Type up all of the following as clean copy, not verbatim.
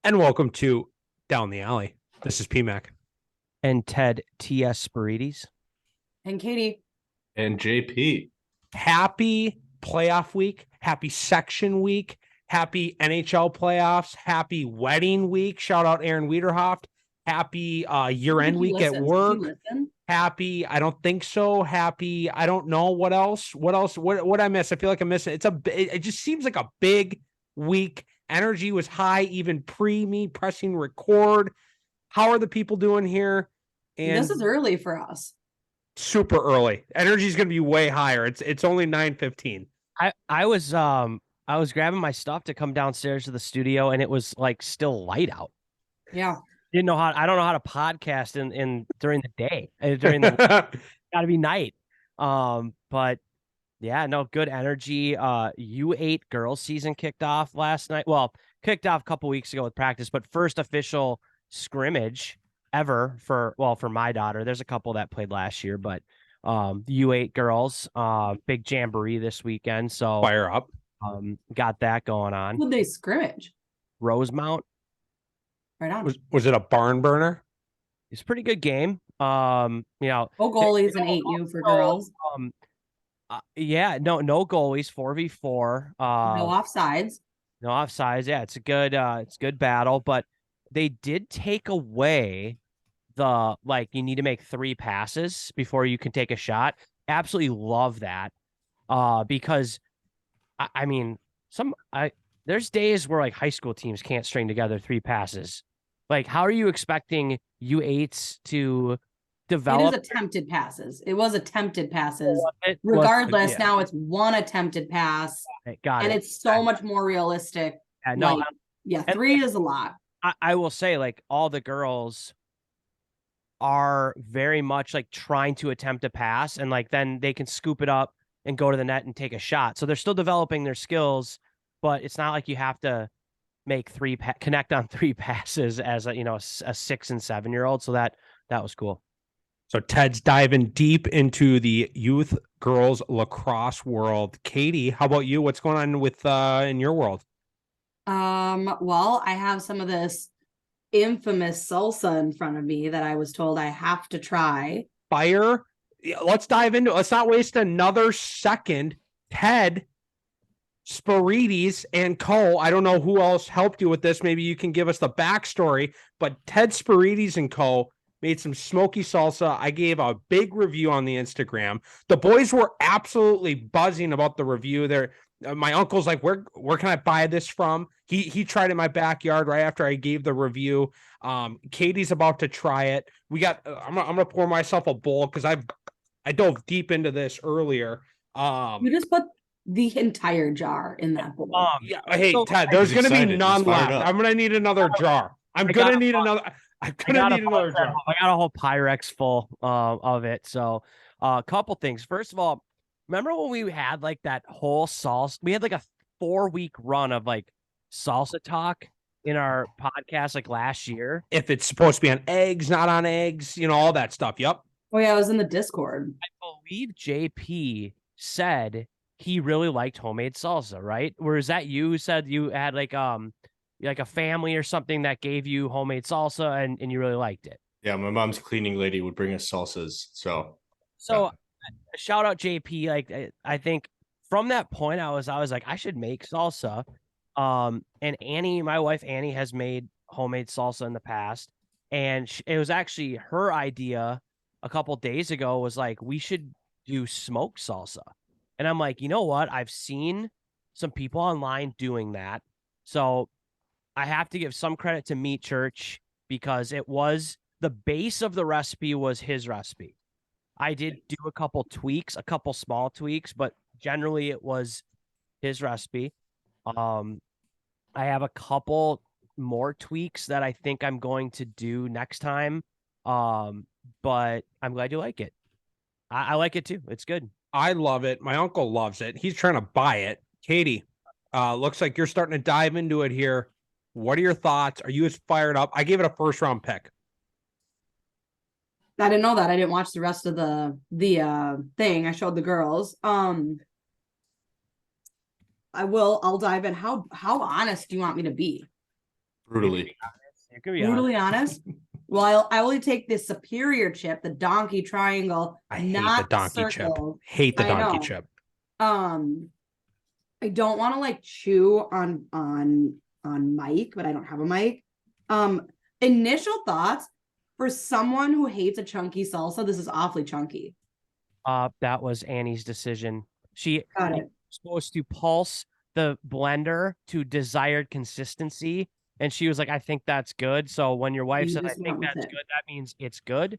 And welcome to Down the Alley. This is PMAC. And Ted T.S. Spirides. And Katie. And JP. Happy playoff week. Happy section week. Happy NHL playoffs. Happy wedding week. Shout out Aaron Wiederhoft. Happy year-end week at work. Happy, I don't think so. Happy, I don't know. What else? What I miss? I feel like I'm missing. It just seems like a big week. Energy was high, even pre me pressing record. How are the people doing here? And this is early for us. Super early. Energy is going to be way higher. It's only 9:15. I was grabbing my stuff to come downstairs to the studio, and it was like still light out. Yeah. I don't know how to podcast in during the day. During the gotta be night. But yeah, no, good energy. U8 girls season kicked off last night. Well, kicked off a couple weeks ago with practice, but first official scrimmage ever for my daughter. There's a couple that played last year, but U8 girls, big jamboree this weekend. So fire up. Got that going on. Would they scrimmage? Rosemount. Right on. Was it a barn burner? It's a pretty good game. No goalies and 8U for girls. Yeah, no goalies, 4v4. No offsides. No offsides. Yeah, it's a good battle, but they did take away the you need to make 3 passes before you can take a shot. Absolutely love that. Because I mean, there's days where high school teams can't string together 3 passes. How are you expecting U8s to develop? It is attempted passes. It was attempted passes. Regardless, now it's one attempted pass. It's so much more realistic. Yeah, 3 is a lot. I will say, all the girls are very much trying to attempt a pass, and then they can scoop it up and go to the net and take a shot. So they're still developing their skills, but it's not like you have to make connect on 3 passes as a 6 and 7-year-old. So that was cool. So Ted's diving deep into the youth girls lacrosse world. Katie, how about you? What's going on with in your world? Well, I have some of this infamous salsa in front of me that I was told I have to try. Fire. Let's dive into it. Let's not waste another second. Ted Spirides and Co. I don't know who else helped you with this. Maybe you can give us the backstory, but Ted Spirides and Co. made some smoky salsa. I gave a big review on the Instagram. The boys were absolutely buzzing about the review. My uncle's like, where can I buy this from? He tried it in my backyard right after I gave the review. Katie's about to try it. I'm gonna pour myself a bowl because I dove deep into this earlier. You just put the entire jar in that bowl. Yeah. Hey, Ted, there's gonna be none left. I'm gonna need another jar. I'm gonna need another jar. I got a whole Pyrex full of it. So a couple things. First of all, remember when we had that whole salsa? We had a 4-week run of salsa talk in our podcast last year. If it's supposed to be on eggs, not on eggs, all that stuff. Yep. Oh yeah, I was in the Discord. I believe JP said he really liked homemade salsa, right? Or is that you who said you had a family or something that gave you homemade salsa and you really liked it? Yeah, my mom's cleaning lady would bring us salsas. So shout out JP. I think from that point I was like, I should make salsa. And Annie, my wife Annie, has made homemade salsa in the past, and it was actually her idea a couple days ago. Was we should do smoked salsa, and I'm like, you know what? I've seen some people online doing that, so I have to give some credit to Meat Church because it was the base of the recipe was his recipe. I did do a couple small tweaks, but generally it was his recipe. I have a couple more tweaks that I think I'm going to do next time. But I'm glad you like it. I like it too. It's good. I love it. My uncle loves it. He's trying to buy it. Katie, looks like you're starting to dive into it here. What are your thoughts? Are you as fired up? I gave it a 1st-round pick. I didn't know that. I didn't watch the rest of the thing. I showed the girls. I'll dive in. How honest do you want me to be? Brutally. You can be Brutally honest. Well, I only take the superior chip, the donkey triangle, I hate the not donkey circle. chip. Hate the I donkey know. chip. I don't want to like chew on mic, but I don't have a mic. Initial thoughts for someone who hates a chunky salsa, this is awfully chunky. That was Annie's decision. She Got was it. supposed to pulse the blender to desired consistency, and she was like, "I think that's good." So when your wife You said, "I just think went with that's it. good," that means it's good.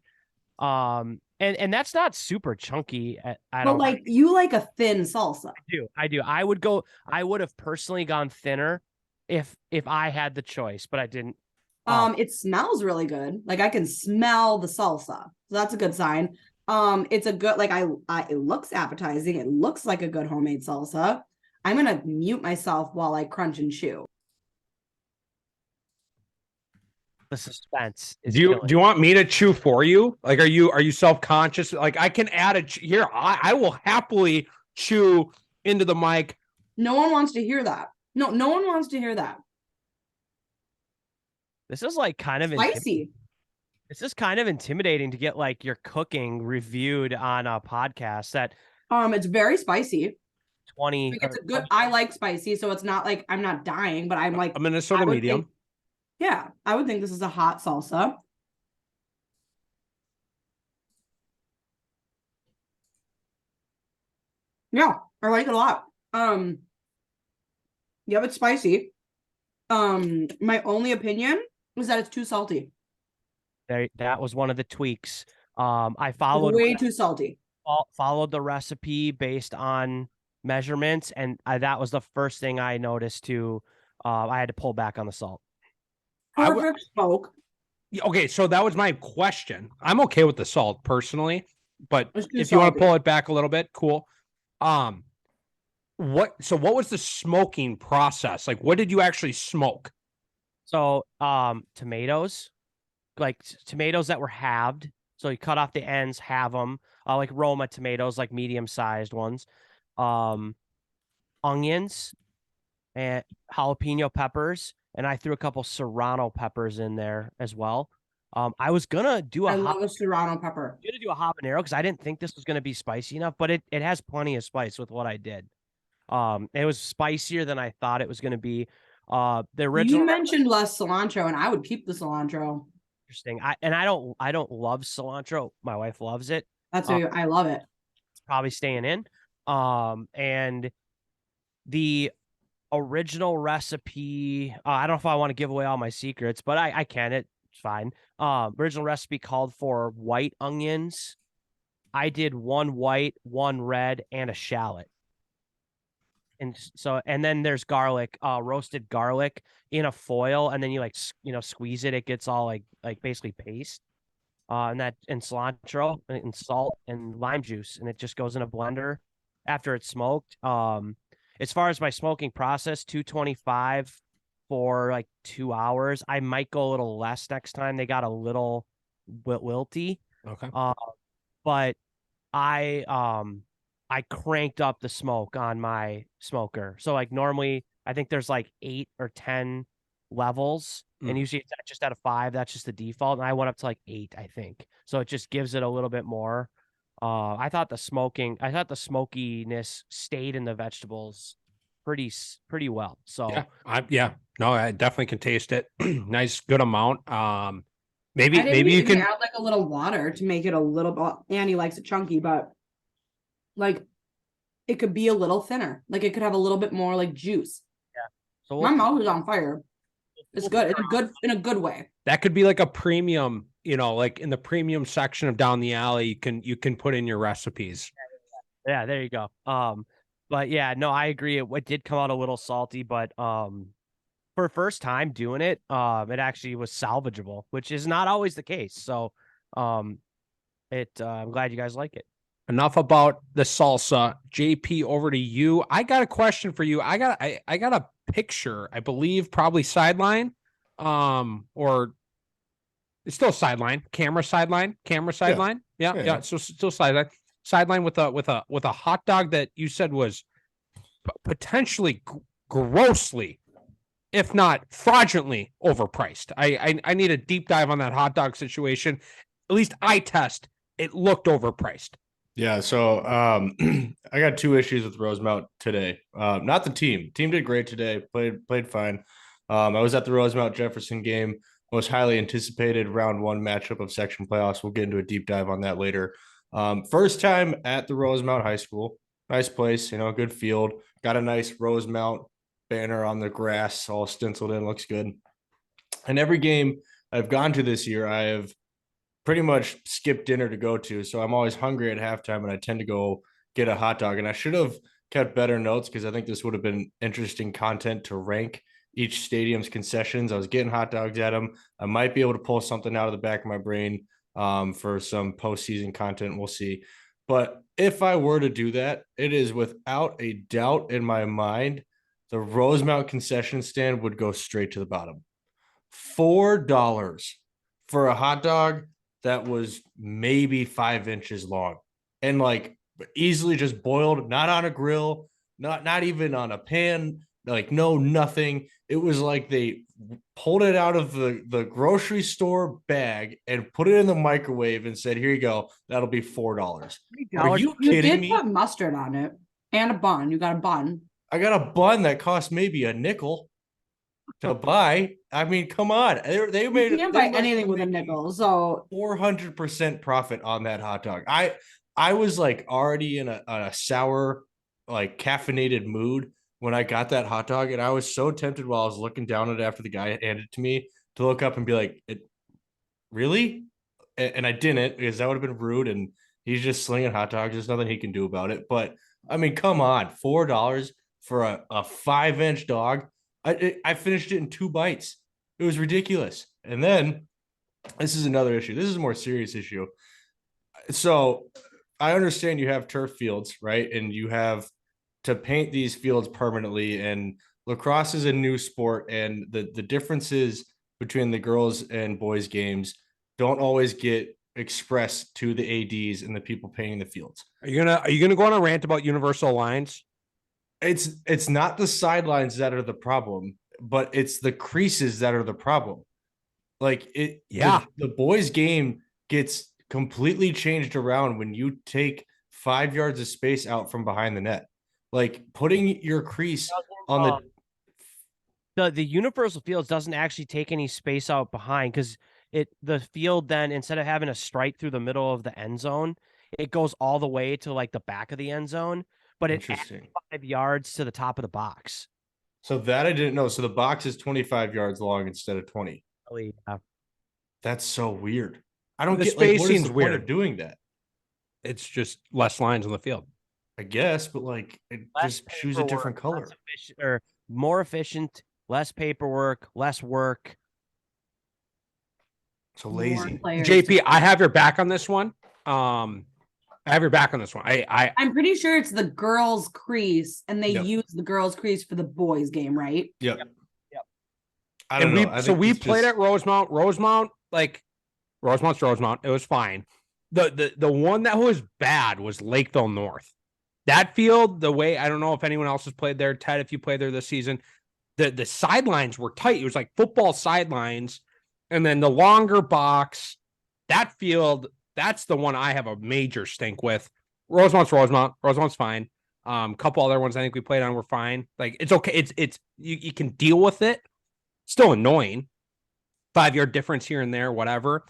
And that's not super chunky. I But don't like you like a thin salsa. I do. I would have personally gone thinner if I had the choice, but I didn't. It smells really good. Like I can smell the salsa. So that's a good sign. It's a good like it looks appetizing. It looks like a good homemade salsa. I'm gonna mute myself while I crunch and chew. The suspense is Do you killing. want me to chew for you? Like, are you self-conscious? Like, I can add here. I will happily chew into the mic. No one wants to hear that. No one wants to hear that. This is like kind of Spicy. This is kind of intimidating to get like your cooking reviewed on a podcast. That It's very spicy. 20. Like, it's a good. I like spicy, so it's not like I'm not dying, but I'm like A Minnesota medium. Yeah, I would think this is a hot salsa. Yeah, I like it a lot. Yeah, it's spicy. My only opinion is that it's too salty. That was one of the tweaks. I followed way too salty. Followed the recipe based on measurements, and that was the first thing I noticed too. I had to pull back on the salt. Perfect smoke. Okay, so that was my question. I'm okay with the salt personally, but if salty. you want to pull it back a little bit, cool. What was the smoking process? Like, what did you actually smoke? So, tomatoes, like tomatoes that were halved. So you cut off the ends, halve them, like Roma tomatoes, like medium-sized ones. Onions and jalapeno peppers, and I threw a couple serrano peppers in there as well. I was gonna do I love a serrano pepper. Gonna do a habanero because I didn't think this was gonna be spicy enough, but it has plenty of spice with what I did. It was spicier than I thought it was gonna be. The original. You mentioned less cilantro, and I would keep the cilantro. Interesting. I don't love cilantro. My wife loves it. That's why I love it. It's probably staying in. And the original recipe, I don't know if I want to give away all my secrets, but I can. It's fine. Original recipe called for white onions. I did one white, one red, and a shallot. And then there's garlic, roasted garlic in a foil, and then you squeeze it. It gets all like basically paste. And cilantro and salt and lime juice, and it just goes in a blender after it's smoked. As far as my smoking process, 225 for like 2 hours. I might go a little less next time. They got a little wilty. Okay. But I cranked up the smoke on my smoker. So like normally I think there's like 8 or 10 levels, and usually it's just out of 5. That's just the default. And I went up to like 8, I think. So it just gives it a little bit more. I thought the smokiness stayed in the vegetables pretty well. So no, I definitely can taste it. Nice, good amount. Maybe you can add like a little water to make it a little bit. Annie likes it chunky, but like it could be a little thinner. Like it could have a little bit more like juice. Yeah. So my mouth is on fire. It's good. In a good way. That could be like a premium, like in the premium section of Down the Alley, you can put in your recipes. Yeah, there you go. But yeah, no, I agree. It did come out a little salty, but for first time doing it, it actually was salvageable, which is not always the case. So I'm glad you guys like it. Enough about the salsa. JP, over to you. I got a question for you. I got a picture, I believe, probably sideline, or it's still sideline. Camera sideline. Yeah. So still sideline with a hot dog that you said was potentially grossly if not fraudulently overpriced. I need a deep dive on that hot dog situation. At least I test. It looked overpriced. Yeah, so I got two issues with Rosemount today. Not the team. Team did great today. Played fine. I was at the Rosemount Jefferson game, most highly anticipated round one matchup of section playoffs. We'll get into a deep dive on that later. First time at the Rosemount High School. Nice place, good field. Got a nice Rosemount banner on the grass, all stenciled in, looks good. And every game I've gone to this year, I have pretty much skipped dinner to go to. So I'm always hungry at halftime and I tend to go get a hot dog. And I should have kept better notes because I think this would have been interesting content to rank each stadium's concessions. I was getting hot dogs at them. I might be able to pull something out of the back of my brain for some postseason content. We'll see. But if I were to do that, it is without a doubt in my mind, the Rosemount concession stand would go straight to the bottom. $4 for a hot dog that was maybe 5 inches long and like easily just boiled, not on a grill, not even on a pan, like nothing. It was like they pulled it out of the grocery store bag and put it in the microwave and said, here you go. That'll be $4. Are you You kidding did me? put mustard on it and a bun. You got a bun. I got a bun that cost maybe a nickel to buy. I mean, come on. They made You can't they buy must anything have with a made nickel. So 400% profit on that hot dog. I was like already in a sour, like caffeinated mood when I got that hot dog, and I was so tempted while I was looking down at it after the guy handed it to me to look up and be like, really? And I didn't, because that would have been rude. And he's just slinging hot dogs. There's nothing he can do about it. But I mean, come on, $4 for a 5-inch dog. I finished it in 2 bites. It was ridiculous. And then this is another issue. This is a more serious issue. So I understand you have turf fields, right? And you have to paint these fields permanently. And lacrosse is a new sport, and the differences between the girls and boys games don't always get expressed to the ADs and the people painting the fields. Are you gonna go on a rant about universal lines? It's not the sidelines that are the problem, but it's the creases that are the problem. Like the boys game gets completely changed around when you take 5 yards of space out from behind the net. Like putting your crease on the universal fields doesn't actually take any space out behind, because the field then, instead of having a strike through the middle of the end zone, it goes all the way to like the back of the end zone, but it adds 5 yards to the top of the box. So that I didn't know. So the box is 25 yards long instead of 20. Yeah. That's so weird. I don't The get space what is seems the point weird. of doing that. It's just less lines on the field. I guess, but like it Less just choose a different paperwork, color. or more efficient, less paperwork, less work. So lazy. JP, I have your back on this one. I have your back on this one. I'm pretty sure it's the girls' crease, and they Yep. use the girls' crease for the boys' game, right? Yep. Yep. I don't know. We played at Rosemount. Rosemount's Rosemount. It was fine. The one that was bad was Lakeville North. That field, the way, I don't know if anyone else has played there. Ted, if you played there this season, the sidelines were tight. It was like football sidelines, and then the longer box. That field, that's the one I have a major stink with. Rosemount's Rosemount. Rosemount's fine. Couple other ones I think we played on were fine. Like it's okay. It's you can deal with it. Still annoying. 5-yard difference here and there, whatever.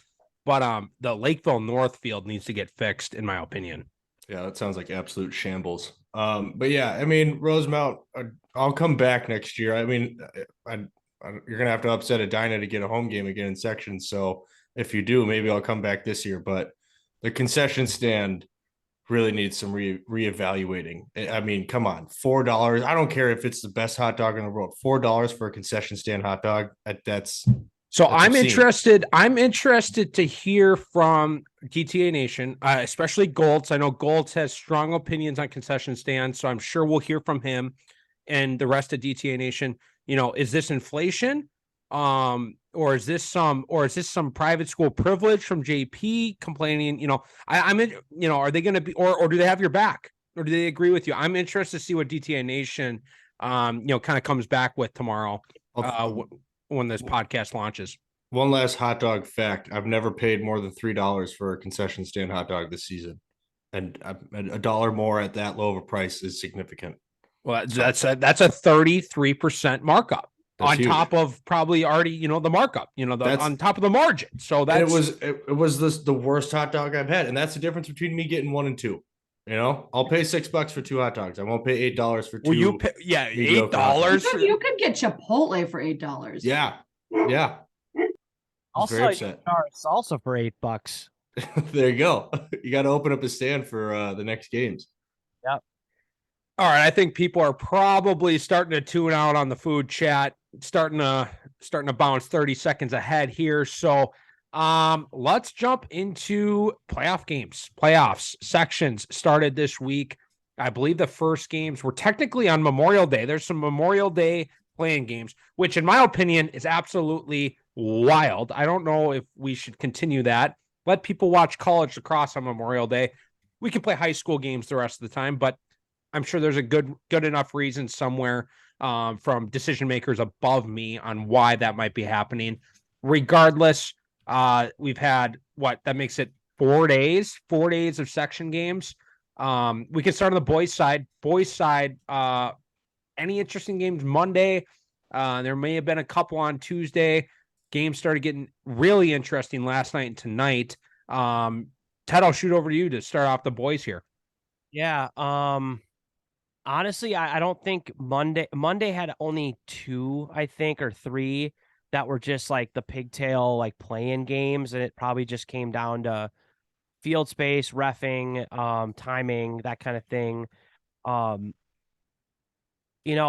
But the Lakeville North field needs to get fixed, in my opinion. Yeah, that sounds like absolute shambles. But yeah, I mean, Rosemount, I'll come back next year. I mean, you're gonna have to upset Edina to get a home game again in section. So if you do, maybe I'll come back this year. But the concession stand really needs some reevaluating. I mean, come on, $4. I don't care if it's the best hot dog in the world. $4 for a concession stand hot dog. That's I'm obscene. interested. I'm interested to hear from GTA Nation, especially Goltz. I know Goltz has strong opinions on concession stands, so I'm sure we'll hear from him and the rest of DTA Nation. Is this inflation? Or is this some private school privilege from JP complaining? I'm in, are they going to be, or do they have your back, or do they agree with you? I'm interested to see what DTA Nation, kind of comes back with tomorrow. when this podcast launches. One last hot dog fact: I've never paid more than $3 for a concession stand hot dog this season, and a dollar more at that low of a price is significant. Well, that's a 33% markup That's on huge. top of probably already, the markup, on top of the margin. So And that's it was the worst hot dog I've had, and that's the difference between me getting 1 and 2. I'll pay $6 for 2 hot dogs. I won't pay $8 for 2. Will you pay, yeah, mediocre hot $8. dogs. You could get Chipotle for $8. Yeah. Also, very you upset. can start salsa for $8. There you go. You got to open up a stand for the next games. All right, I think people are probably starting to tune out on the food chat, starting to bounce 30 seconds ahead here. So let's jump into playoff games. Playoffs sections started this week. I believe the first games were technically on Memorial Day. There's some Memorial Day playing games, which in my opinion is absolutely wild. I don't know if we should continue that. Let people watch college lacrosse on Memorial Day. We can play high school games the rest of the time, but I'm sure there's a good enough reason somewhere from decision makers above me on why that might be happening. Regardless, we've had that makes it 4 days of section games. We can start on the boys side. Any interesting games Monday? There may have been a couple on Tuesday. Games started getting really interesting last night and tonight. Ted, I'll shoot over to you to start off the boys here. Yeah. Honestly, I don't think Monday had only 2, I think, or 3 that were just like the pigtail, like playing games. And it probably just came down to field space, reffing, timing, that kind of thing.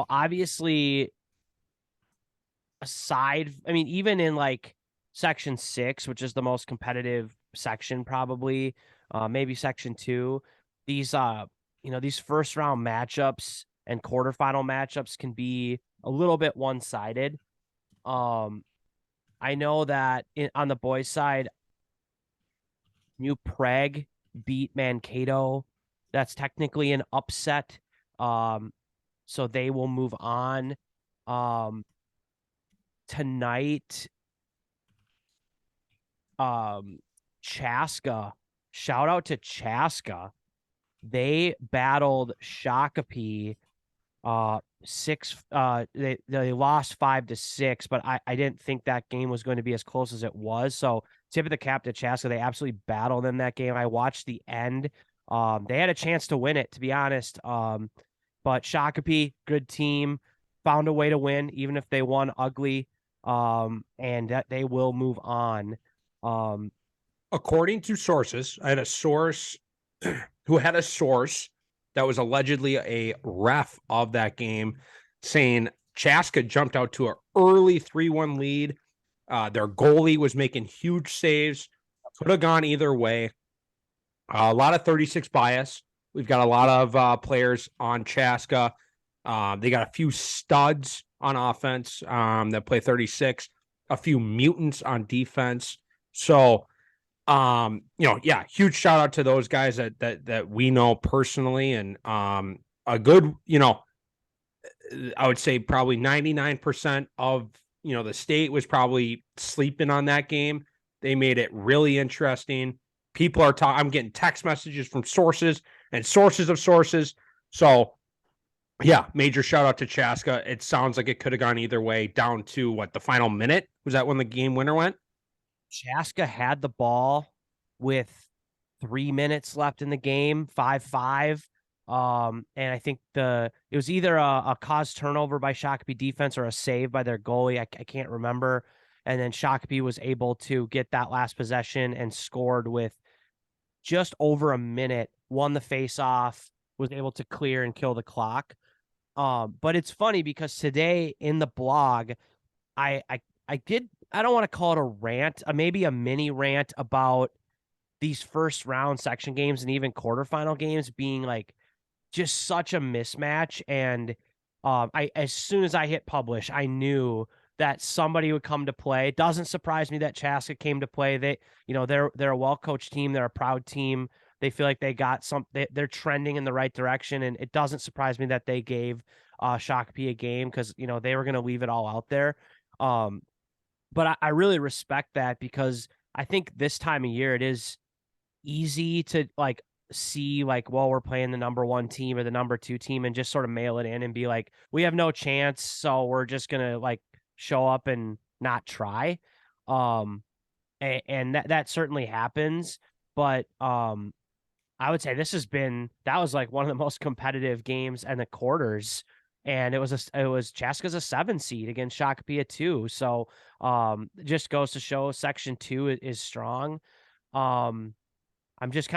Obviously even in like section 6, which is the most competitive section, probably, maybe section 2, these first round matchups and quarterfinal matchups can be a little bit one-sided. I know that on the boys' side, New Prague beat Mankato. That's technically an upset. So they will move on. Tonight, Chaska. Shout out to Chaska. They battled Shakopee. They lost 5-6, but I didn't think that game was going to be as close as it was. So tip of the cap to Chaska. They absolutely battled in that game. I watched the end. They had a chance to win it, to be honest. But Shakopee, good team, found a way to win, even if they won ugly. And that they will move on. According to sources, I had a source who had a source that was allegedly a ref of that game saying Chaska jumped out to an early 3-1 lead. Their goalie was making huge saves. Could have gone either way. A lot of 36 bias. We've got a lot of players on Chaska. They got a few studs on offense that play 36, a few mutants on defense. So, huge shout out to those guys that we know personally, and a good, I would say probably 99% of the state was probably sleeping on that game. They made it really interesting. People are talking. I'm getting text messages from sources and sources of sources. So, yeah, major shout out to Chaska. It sounds like it could have gone either way, down to the final minute. Was that when the game winner went? Chaska had the ball with 3 minutes left in the game, 5-5. And I think it was either a caused turnover by Shakopee defense or a save by their goalie. I can't remember. And then Shakopee was able to get that last possession and scored with just over a minute, won the face-off, was able to clear and kill the clock. But it's funny because today in the blog, I don't want to call it a rant, maybe a mini rant about these first round section games and even quarterfinal games being like just such a mismatch. And as soon as I hit publish, I knew that somebody would come to play. It doesn't surprise me that Chaska came to play. They're a well-coached team. They're a proud team. They feel like they got they're trending in the right direction. And it doesn't surprise me that they gave Shakopee game because they were going to leave it all out there. But I really respect that because I think this time of year it is easy to like see like, well, we're playing the number 1 team or the number 2 team and just sort of mail it in and be like, we have no chance, so we're just gonna like show up and not try. And that certainly happens, but I would say that was like one of the most competitive games in the quarters. And it was Chaska's a 7 seed against Shakopee 2. So just goes to show Section 2 is strong. I'm just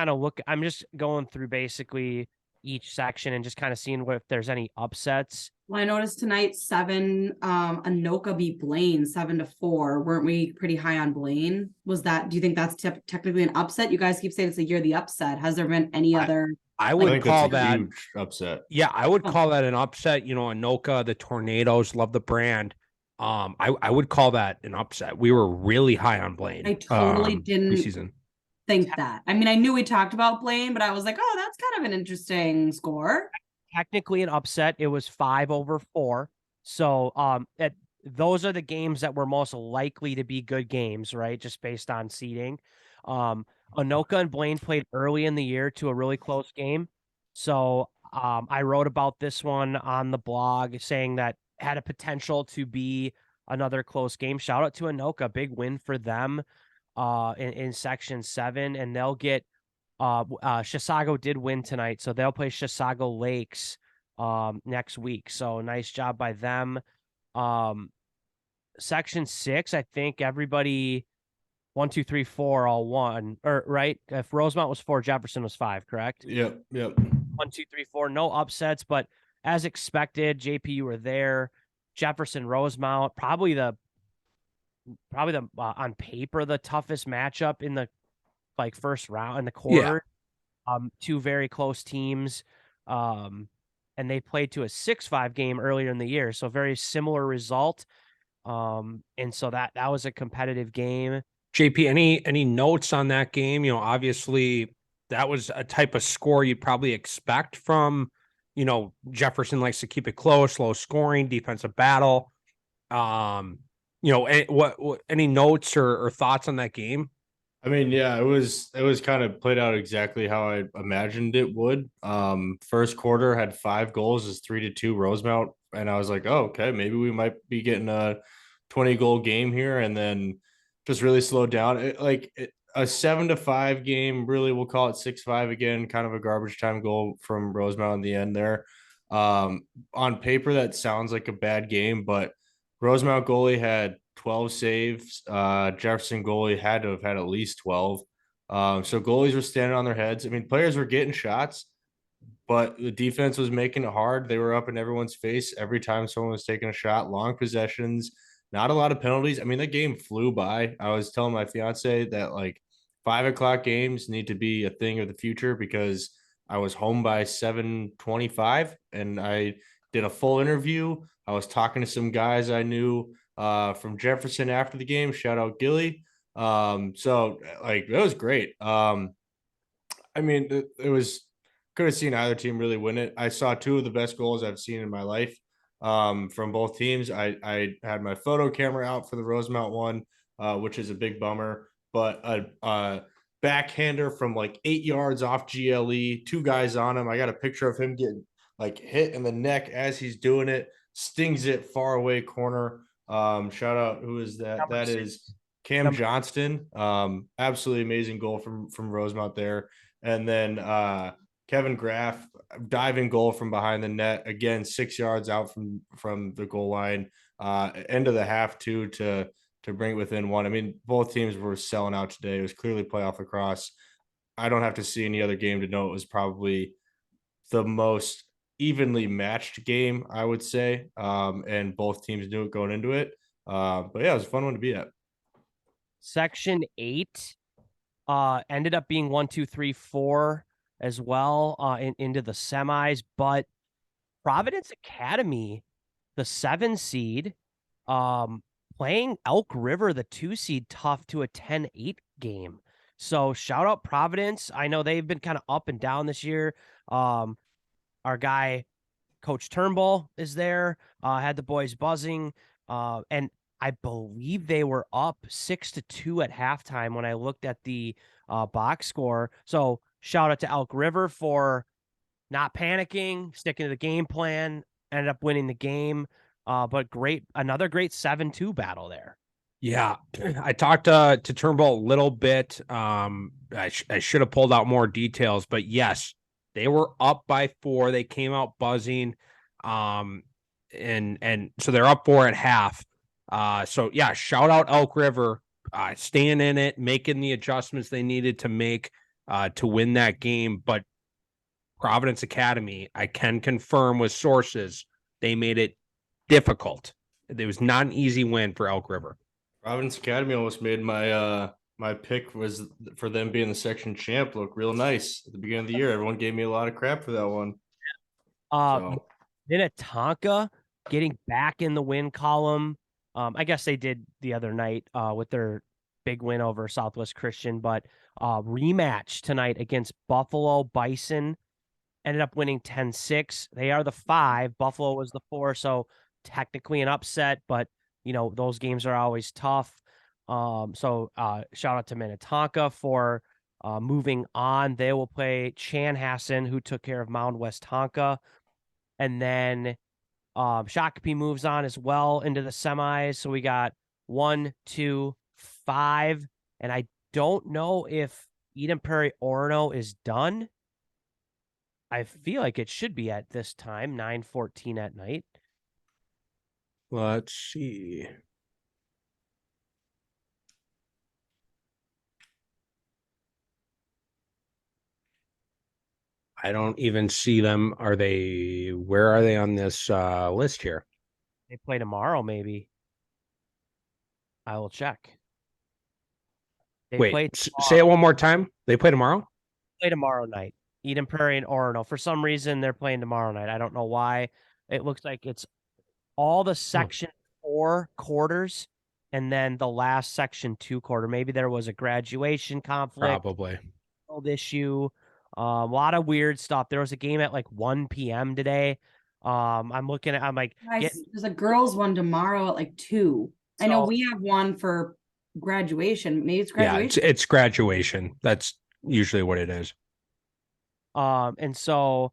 going through basically each section and just kind of seeing if there's any upsets. Well, I noticed tonight 7, Anoka beat Blaine 7-4. Weren't we pretty high on Blaine? Do you think that's technically an upset? You guys keep saying it's the year of the upset. Has there been any other? I I would think call that's a that huge upset. Yeah, I would Oh. call that an upset. Anoka, the Tornadoes, love the brand. I would call that an upset. We were really high on Blaine. I totally didn't preseason. think that. I mean, I knew we talked about Blaine, but I was like, oh, that's kind of an interesting score. Technically an upset. It was 5-4. So those are the games that were most likely to be good games, right? Just based on seeding. Anoka and Blaine played early in the year to a really close game. So I wrote about this one on the blog saying that had a potential to be another close game. Shout out to Anoka, big win for them in Section 7, and they'll get Chisago did win tonight, so they'll play Chisago Lakes next week. So nice job by them. Section 6, I think everybody 1, 2, 3, 4 all won, or right? If Rosemount was 4, Jefferson was 5, correct? Yep. 1, 2, 3, 4, no upsets, but as expected, JP, you were there. Jefferson Rosemount, probably the on paper the toughest matchup in the first round in the quarter. Two very close teams. And they played to a 6-5 game earlier in the year, so very similar result. And so that was a competitive game. JP, any notes on that game? Obviously that was a type of score you'd probably expect from, Jefferson likes to keep it close, low scoring, defensive battle. Any notes or thoughts on that game? I mean, yeah, it was kind of played out exactly how I imagined it would. First quarter had 5 goals, is 3-2 Rosemount, and I was like, oh, okay, maybe we might be getting a 20-goal game here, and then just really slowed down. A 7-5 game, really, we'll call it 6-5 again, kind of a garbage time goal from Rosemount in the end there. On paper, that sounds like a bad game, but Rosemount goalie had 12 saves. Jefferson goalie had to have had at least 12. So goalies were standing on their heads. I mean, players were getting shots, but the defense was making it hard. They were up in everyone's face every time someone was taking a shot. Long possessions, not a lot of penalties. I mean, that game flew by. I was telling my fiance that 5 o'clock games need to be a thing of the future because I was home by 7:25 and I did a full interview. I was talking to some guys I knew from Jefferson after the game. Shout out Gilly. So it was great. I mean, it was could have seen either team really win it. I saw 2 of the best goals I've seen in my life from both teams. I had my photo camera out for the Rosemount one, which is a big bummer. But a backhander from 8 yards off GLE, 2 guys on him. I got a picture of him getting hit in the neck as he's doing it, stings it far away corner. Shout out, who is that? That is Cam Johnston. Absolutely amazing goal from Rosemount there. And then Kevin Graff, diving goal from behind the net, again 6 yards out from the goal line, end of the half too, to bring it within 1. I mean, both teams were selling out today. It was clearly playoff lacrosse. I don't have to see any other game to know it was probably the most evenly matched game, I would say. And both teams knew it going into it. But yeah, it was a fun one to be at. Section 8 ended up being 1, 2, 3, 4 as well into the semis, but Providence Academy, the 7 seed, playing Elk River, the 2 seed, tough to a 10-8 game. So shout out Providence. I know they've been kind of up and down this year. Our guy Coach Turnbull is there. Had the boys buzzing. And I believe they were up 6-2 at halftime when I looked at the box score. So shout out to Elk River for not panicking, sticking to the game plan, ended up winning the game. But another great 7-2 battle there. Yeah, I talked to Turnbull a little bit. I should have pulled out more details, but yes, they were up by 4. They came out buzzing, and so they're up 4 at half. So yeah, shout out Elk River, staying in it, making the adjustments they needed to make to win that game. But Providence Academy, I can confirm with sources, they made it difficult. It was not an easy win for Elk River. Providence Academy almost made my pick was for them being the section champ look real nice at the beginning of the year. Everyone gave me a lot of crap for that one. Minnetonka getting back in the win column. I guess they did the other night with their big win over Southwest Christian, but rematch tonight against Buffalo Bison. Ended up winning 10-6. They are the 5. Buffalo was the 4, so technically an upset, but those games are always tough. So shout out to Minnetonka for moving on. They will play Chanhassen, who took care of Mound West Tonka. And then Shakopee moves on as well into the semis. So we got 1, 2, 5. And I don't know if Eden Prairie Orono is done. I feel like it should be at this time, 9:14 at night. Let's see. I don't even see them. Where are they on this list here? They play tomorrow, maybe. I will check. Wait, say it one more time. They play tomorrow? Play tomorrow night. Eden Prairie and Orono. For some reason, they're playing tomorrow night. I don't know why. It looks like it's all the section 4 quarters and then the last section 2 quarter. Maybe there was a graduation conflict. Probably. Issue. A lot of weird stuff. There was a game at like 1 p.m. today. I'm like, there's a girls one tomorrow at like 2. I know we have one for graduation. Maybe it's graduation. Yeah, it's graduation. That's usually what it is. And so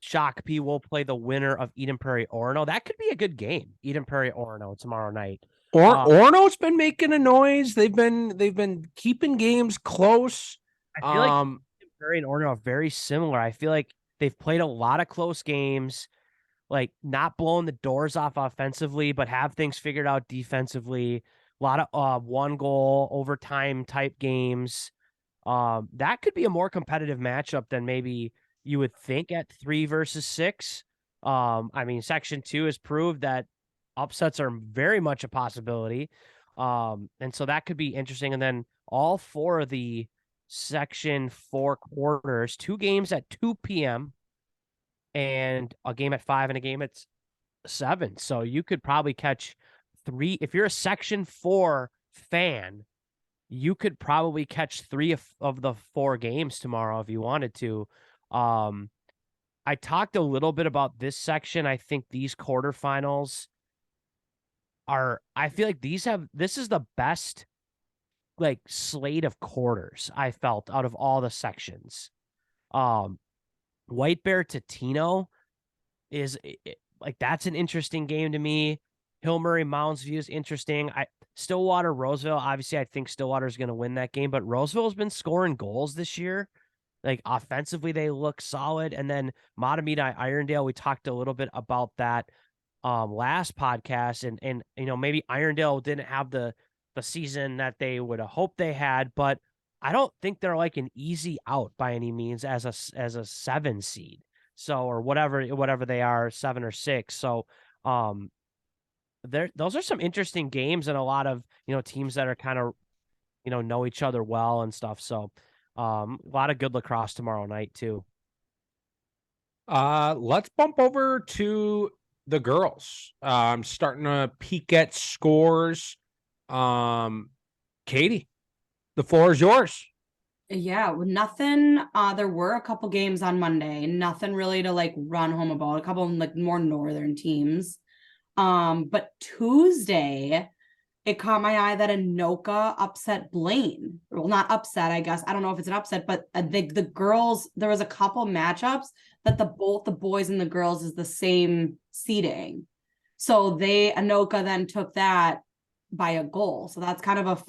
Shakopee will play the winner of Eden Prairie Orono. That could be a good game. Eden Prairie Orono tomorrow night. Orono's been making a noise. They've been keeping games close. I feel like Eden Prairie and Orono are very similar. I feel like they've played a lot of close games, like not blowing the doors off offensively, but have things figured out defensively. A lot of 1 goal overtime type games. That could be a more competitive matchup than maybe you would think at 3 versus 6. I mean, Section 2 has proved that upsets are very much a possibility. And so that could be interesting. And then all 4 of the Section 4 quarters, 2 games at 2 p.m. and a game at 5 and a game at 7. So you could probably catch 3. If you're a Section 4 fan, you could probably catch 3 of the 4 games tomorrow if you wanted to. I talked a little bit about this section. I think these quarterfinals I feel like this is the best like slate of quarters I felt out of all the sections. White Bear to Tino is like, that's an interesting game to me. Hill Murray Mounds View is interesting. Stillwater Roseville, obviously I think Stillwater is going to win that game, but Roseville has been scoring goals this year. Like offensively, they look solid. And then Matamita Irondale, we talked a little bit about that last podcast, and maybe Irondale didn't have the season that they would have hoped they had, but I don't think they're like an easy out by any means as a 7 seed. So, or whatever they are, 7 or 6. So, those are some interesting games and a lot of, teams that are kind of, know each other well and stuff. So, a lot of good lacrosse tomorrow night too. Let's bump over to the girls. I'm starting to peek at scores. Katie, the floor is yours. Yeah, nothing. There were a couple games on Monday, nothing really to like run home about, a couple like more northern teams. But Tuesday, it caught my eye that Anoka upset Blaine. Well, not upset, I guess. I don't know if it's an upset, but the girls, there was a couple matchups that both the boys and the girls is the same seeding. So Anoka then took that by a goal. So that's kind of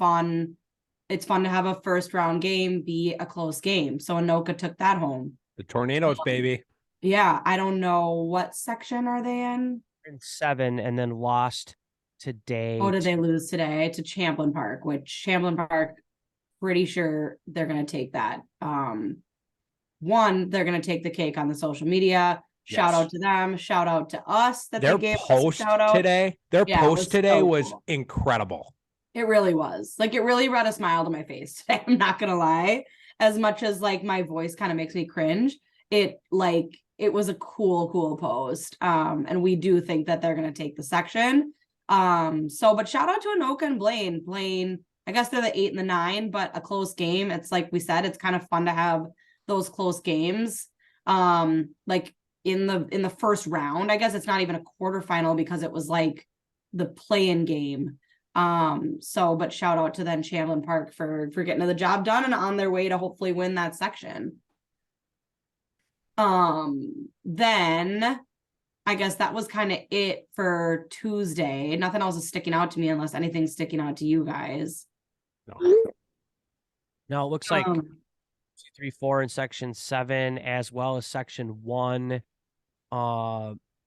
it's fun to have a first round game be a close game. So Anoka took that home. The Tornadoes, baby. Yeah, I don't know what section are they in. In 7 and then lost today. Oh, did they lose today to Champlin Park? Which Champlin Park, pretty sure they're gonna take that. One, they're gonna take the cake on the social media. Shout Yes. out to them. Shout out to us that Their they gave us a post shout out. today, their Yeah, it post was today so was cool. incredible. It really was. Like, it really brought a smile to my face today. I'm not gonna lie. As much as like my voice kind of makes me cringe, it was a cool post. And we do think that they're gonna take the section. But shout out to Anoka and Blaine. Blaine, I guess they're the 8 and the 9, but a close game. It's like we said, it's kind of fun to have those close games. Like in the first round, I guess it's not even a quarterfinal because it was like the play-in game. But shout out to then Champlin Park for getting the job done and on their way to hopefully win that section. Then I guess that was kind of it for Tuesday. Nothing else is sticking out to me unless anything's sticking out to you guys. No, it looks like 2, Um, 3, 4 in section 7, as well as section 1.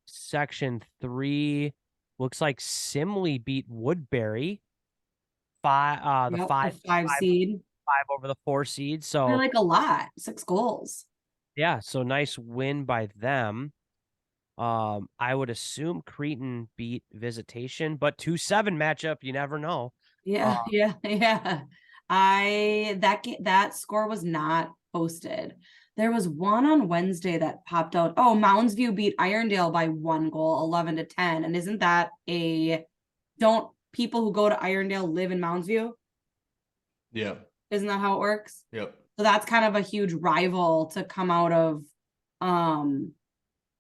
Section 3 looks like Simley beat Woodbury. The yep, 5 seed. 5 over the 4 seed. So I like a lot. 6 goals. yeah, so nice win by them. I would assume Cretan beat Visitation, but 2-7 matchup, you never know. Yeah, yeah. That score was not posted. There was one on Wednesday that popped out. Oh, Mounds View beat Irondale by 1 goal, 11-10. And isn't that don't people who go to Irondale live in Mounds View? Yeah. Isn't that how it works? Yep. So that's kind of a huge rival to come out of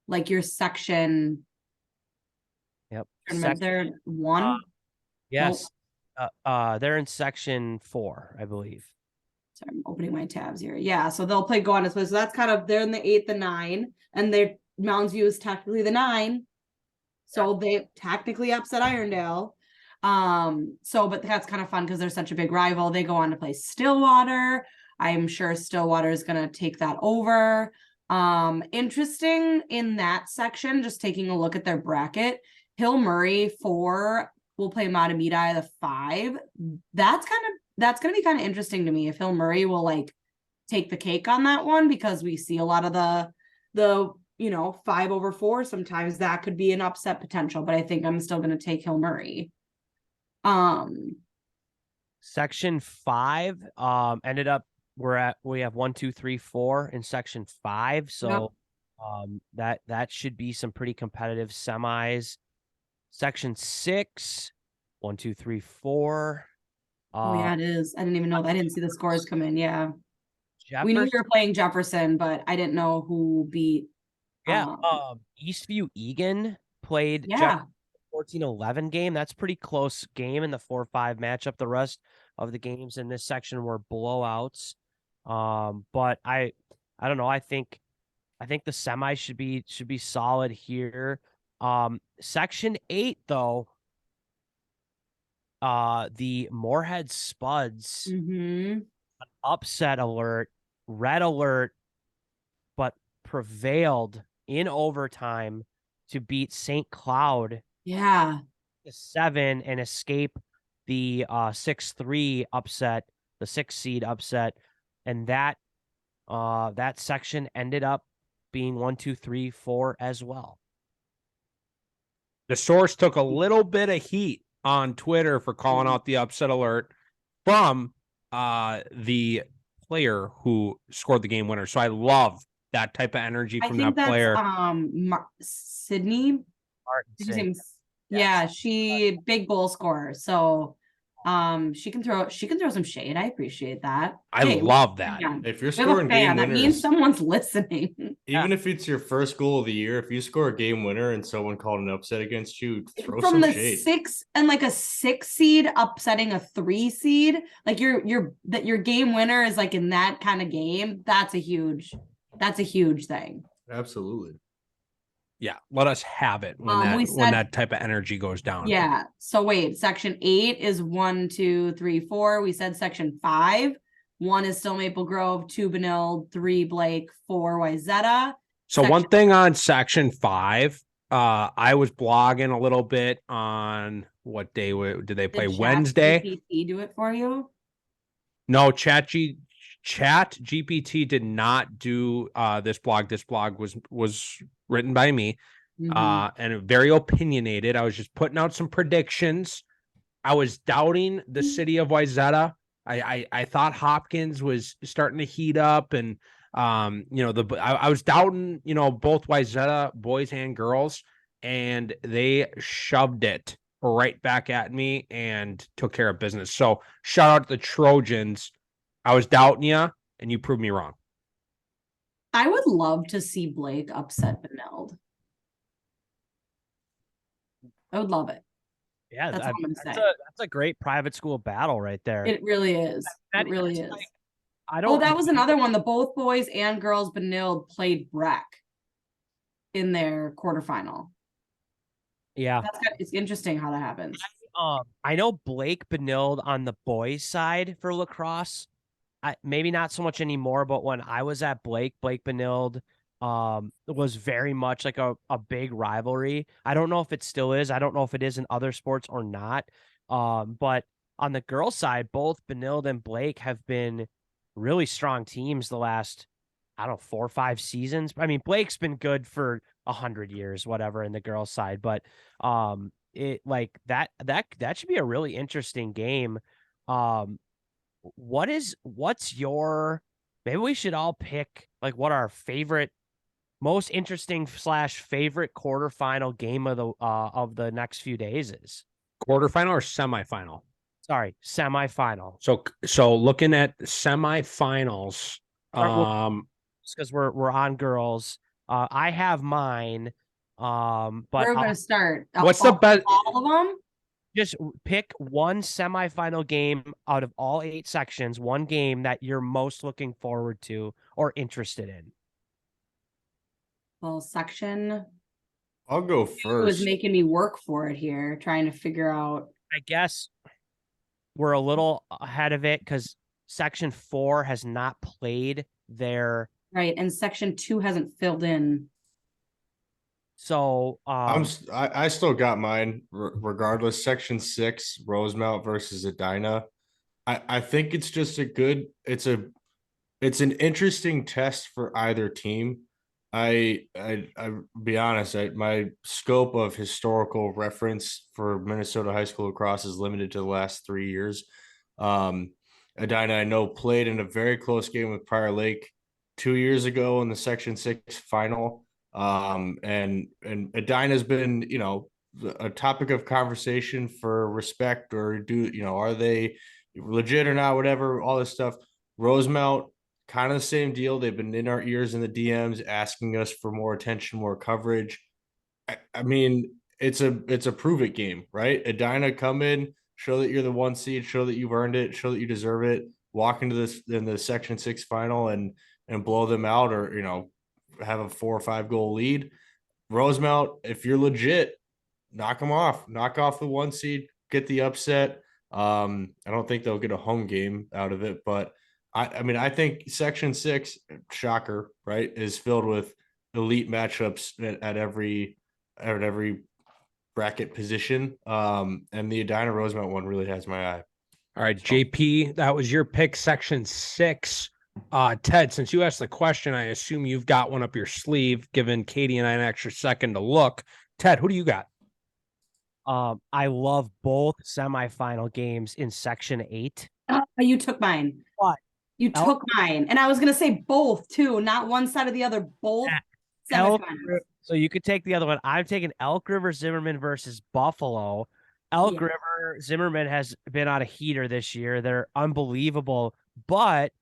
like your section. Yep. They're 1. Yes. They're in section 4, I believe. Sorry, I'm opening my tabs here. Yeah, so they'll play Gowanus. So that's kind of, they're in the 8, the 9, and their Mounds View is technically the 9. So they technically upset Irondale. But that's kind of fun because they're such a big rival. They go on to play Stillwater. I'm sure Stillwater is going to take that over. Interesting in that section, just taking a look at their bracket. Hill Murray 4 will play Matamidi the 5. That's going to be kind of interesting to me if Hill Murray will like take the cake on that one, because we see a lot of the 5 over 4. Sometimes that could be an upset potential, but I think I'm still going to take Hill Murray. Section 5 ended up we have 1, 2, 3, 4 in section 5. So that should be some pretty competitive semis. Section 6, 1, 2, 3, 4. Oh yeah, it is. I didn't even know. I didn't see the scores come in. Yeah. We knew we were Jefferson, playing Jefferson, but I didn't know who beat. Eastview Egan played Yeah. 14-11 game. That's pretty close game in the 4-5 matchup. The rest of the games in this section were blowouts. But I don't know. I think the semi should be solid here. Section 8 though, the Moorhead Spuds upset alert, red alert, but prevailed in overtime to beat St. Cloud. Yeah. 7 and escape the 6-3 upset, the 6 seed upset, and that section ended up being 1, 2, 3, 4 as well. The source took a little bit of heat on Twitter for calling out the upset alert from the player who scored the game winner. So I love that type of energy from that player. Sydney Martinson. Yeah, she big goal scorer. So She can throw some shade. I appreciate that. I Hey, love that. yeah. If you're We have a scoring game fan. That means winners, someone's listening. even if it's your first goal of the year, if you score a game winner and someone called an upset against you, throw From some the shade. 6 and like a 6 seed upsetting a 3 seed, like your game winner is like in that kind of game. That's a huge thing. Absolutely. Yeah, let us have it when We when said- that type of energy goes down. Yeah. So wait, section 8 is 1, 2, 3, 4. We said section 5. 1 is still Maple Grove, 2 Benilde, 3 Blake, 4 Wayzata. So one Section- thing on section 5, I was blogging a little bit on what day did they play? Did Wednesday? ChatGPT do it for you? No, Chat GPT did not do this blog. This blog was written by me. Mhm. And very opinionated. I was just putting out some predictions. I was doubting the city of Wayzata. I thought Hopkins was starting to heat up, and I was doubting both Wayzata boys and girls, and they shoved it right back at me and took care of business. So shout out to the Trojans. I was doubting you, and you proved me wrong. I would love to see Blake upset Benilde. I would love it. Yeah, That's all I'm gonna that's say. a great private school battle right there. It really is. That It really is is. like- I don't. Oh, that was another one. The both boys and girls Benilde played Breck in their quarterfinal. Yeah. It's interesting how that happens. I know Blake Benilde on the boys' side for lacrosse. Maybe not so much anymore, but when I was at Blake Benilde was very much like a big rivalry. I don't know if it still is. I don't know if it is in other sports or not. But on the girls' side, both Benilde and Blake have been really strong teams the last, I don't know, 4 or 5 seasons. I mean, Blake's been good for 100 years, whatever, in the girls' side, but it like that should be a really interesting game. What's your, maybe we should all pick like what our favorite, most interesting / favorite quarterfinal game of the next few days is. Quarterfinal or semifinal? Sorry, semifinal. So looking at semifinals, Because we're on girls. I have mine. But We're gonna start. What's the best? All of them? just pick one semifinal game out of all 8 sections, one game that you're most looking forward to or interested in. Well, section I'll go 2 was first. making me work for it here, trying to figure out. I guess we're a little ahead of it because section 4 has not played their Right, and section 2 hasn't filled in. so I still got mine regardless. Section 6, Rosemount versus Edina. I think it's just it's an interesting test for either team. I be honest, my scope of historical reference for Minnesota high school lacrosse is limited to the last 3 years. Edina, I know, played in a very close game with Prior Lake 2 years ago in the Section 6 final. And Edina's been, a topic of conversation for respect, or are they legit or not, whatever, all this stuff. Rosemount, kind of the same deal. They've been in our ears in the DMs asking us for more attention, more coverage. I mean, it's a prove it game, right? Edina, come in, show that you're the 1 seed, show that you've earned it, show that you deserve it, walk into this in the Section 6 final and blow them out, or have a 4 or 5 goal lead. Rosemount, if you're legit, knock them off. Knock off the 1 seed, get the upset. I don't think they'll get a home game out of it, but I mean, I think Section 6, shocker, right, is filled with elite matchups at every bracket position. And the Edina Rosemount one really has my eye. All right, JP, that was your pick, Section 6. Ted, since you asked the question, I assume you've got one up your sleeve, giving Katie and I an extra second to look. Ted, who do you got? I love both semifinal games in Section 8. You took mine. What? You took mine, and I was gonna say both too, not one side of the other. Both. Elk, Semifinals. so you could take the other one. I'm taking Elk River Zimmerman versus Buffalo. Elk Yeah. River Zimmerman has been on a heater this year. They're unbelievable. But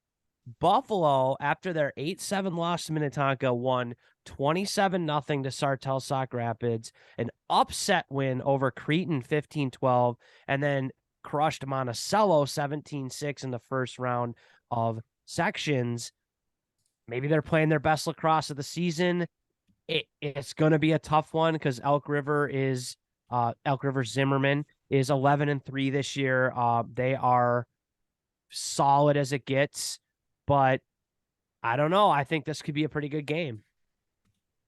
Buffalo, after their 8-7 loss to Minnetonka, won 27-0 to Sartell Sauk Rapids, an upset win over Cretin 15-12, and then crushed Monticello 17-6 in the first round of sections. Maybe they're playing their best lacrosse of the season. It's going to be a tough one because Elk River Zimmerman is 11-3 this year. They are solid as it gets, but I don't know. I think this could be a pretty good game.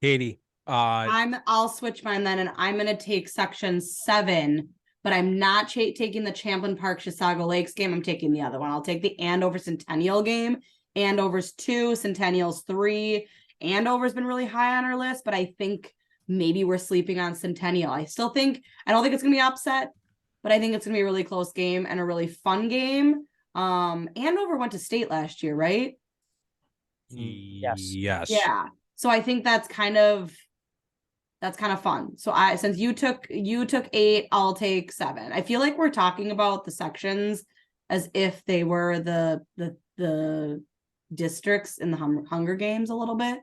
Katie, I'll switch mine then, and I'm gonna take section 7, but I'm not taking the Champlain Park Chisago Lakes game. I'm taking the other one. I'll take the Andover Centennial game. Andover's 2, Centennial's 3. Andover's been really high on our list, but I think maybe we're sleeping on Centennial. I don't think it's gonna be upset, but I think it's gonna be a really close game and a really fun game. Andover went to state last year, right? Yes. Yes. Yeah. So I think that's kind of fun. So since you took 8, I'll take 7. I feel like we're talking about the sections as if they were the districts in the Hunger Games a little bit.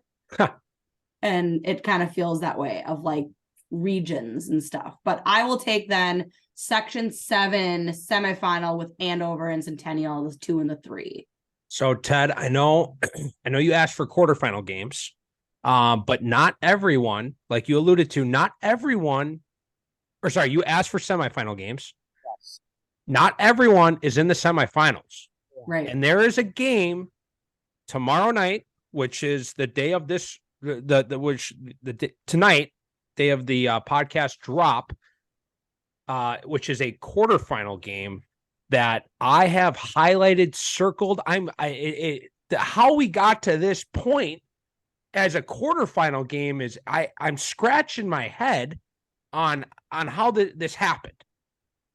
And it kind of feels that way of like regions and stuff. But I will take then section 7 semifinal with Andover and Centennial, the 2 and the 3. So Ted, I know you asked for quarterfinal games, but not everyone, like you alluded to, you asked for semifinal games. Yes. Not everyone is in the semifinals. Right. And there is a game tomorrow night, which is the day of this, tonight, day of the podcast drop, which is a quarterfinal game that I have highlighted, circled. How we got to this point as a quarterfinal game is I'm scratching my head on how this happened.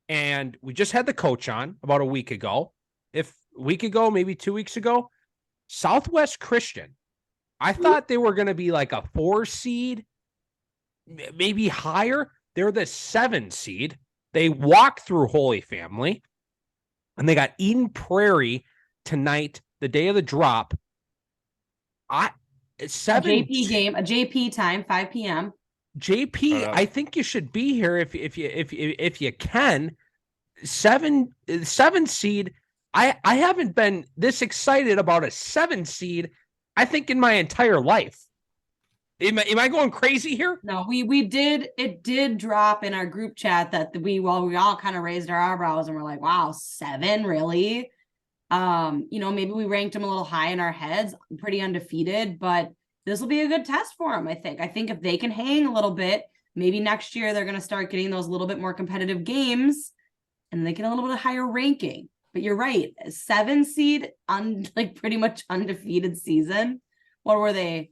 And we just had the coach on about a week ago, maybe 2 weeks ago. Southwest Christian. I thought they were going to be like a 4 seed, maybe higher. They're the 7 seed. They walked through Holy Family, and they got Eden Prairie tonight, the day of the drop. A JP time, 5 p.m. JP, I think you should be here if you can. 7 seed. I haven't been this excited about a 7 seed, I think, in my entire life. Am I going crazy here? No, it did drop in our group chat that we all kind of raised our eyebrows and we're like, wow, 7, really? Maybe we ranked them a little high in our heads, pretty undefeated, but this will be a good test for them, I think. I think if they can hang a little bit, maybe next year they're going to start getting those little bit more competitive games and they get a little bit higher ranking. But you're right, 7 seed, pretty much undefeated season. What were they?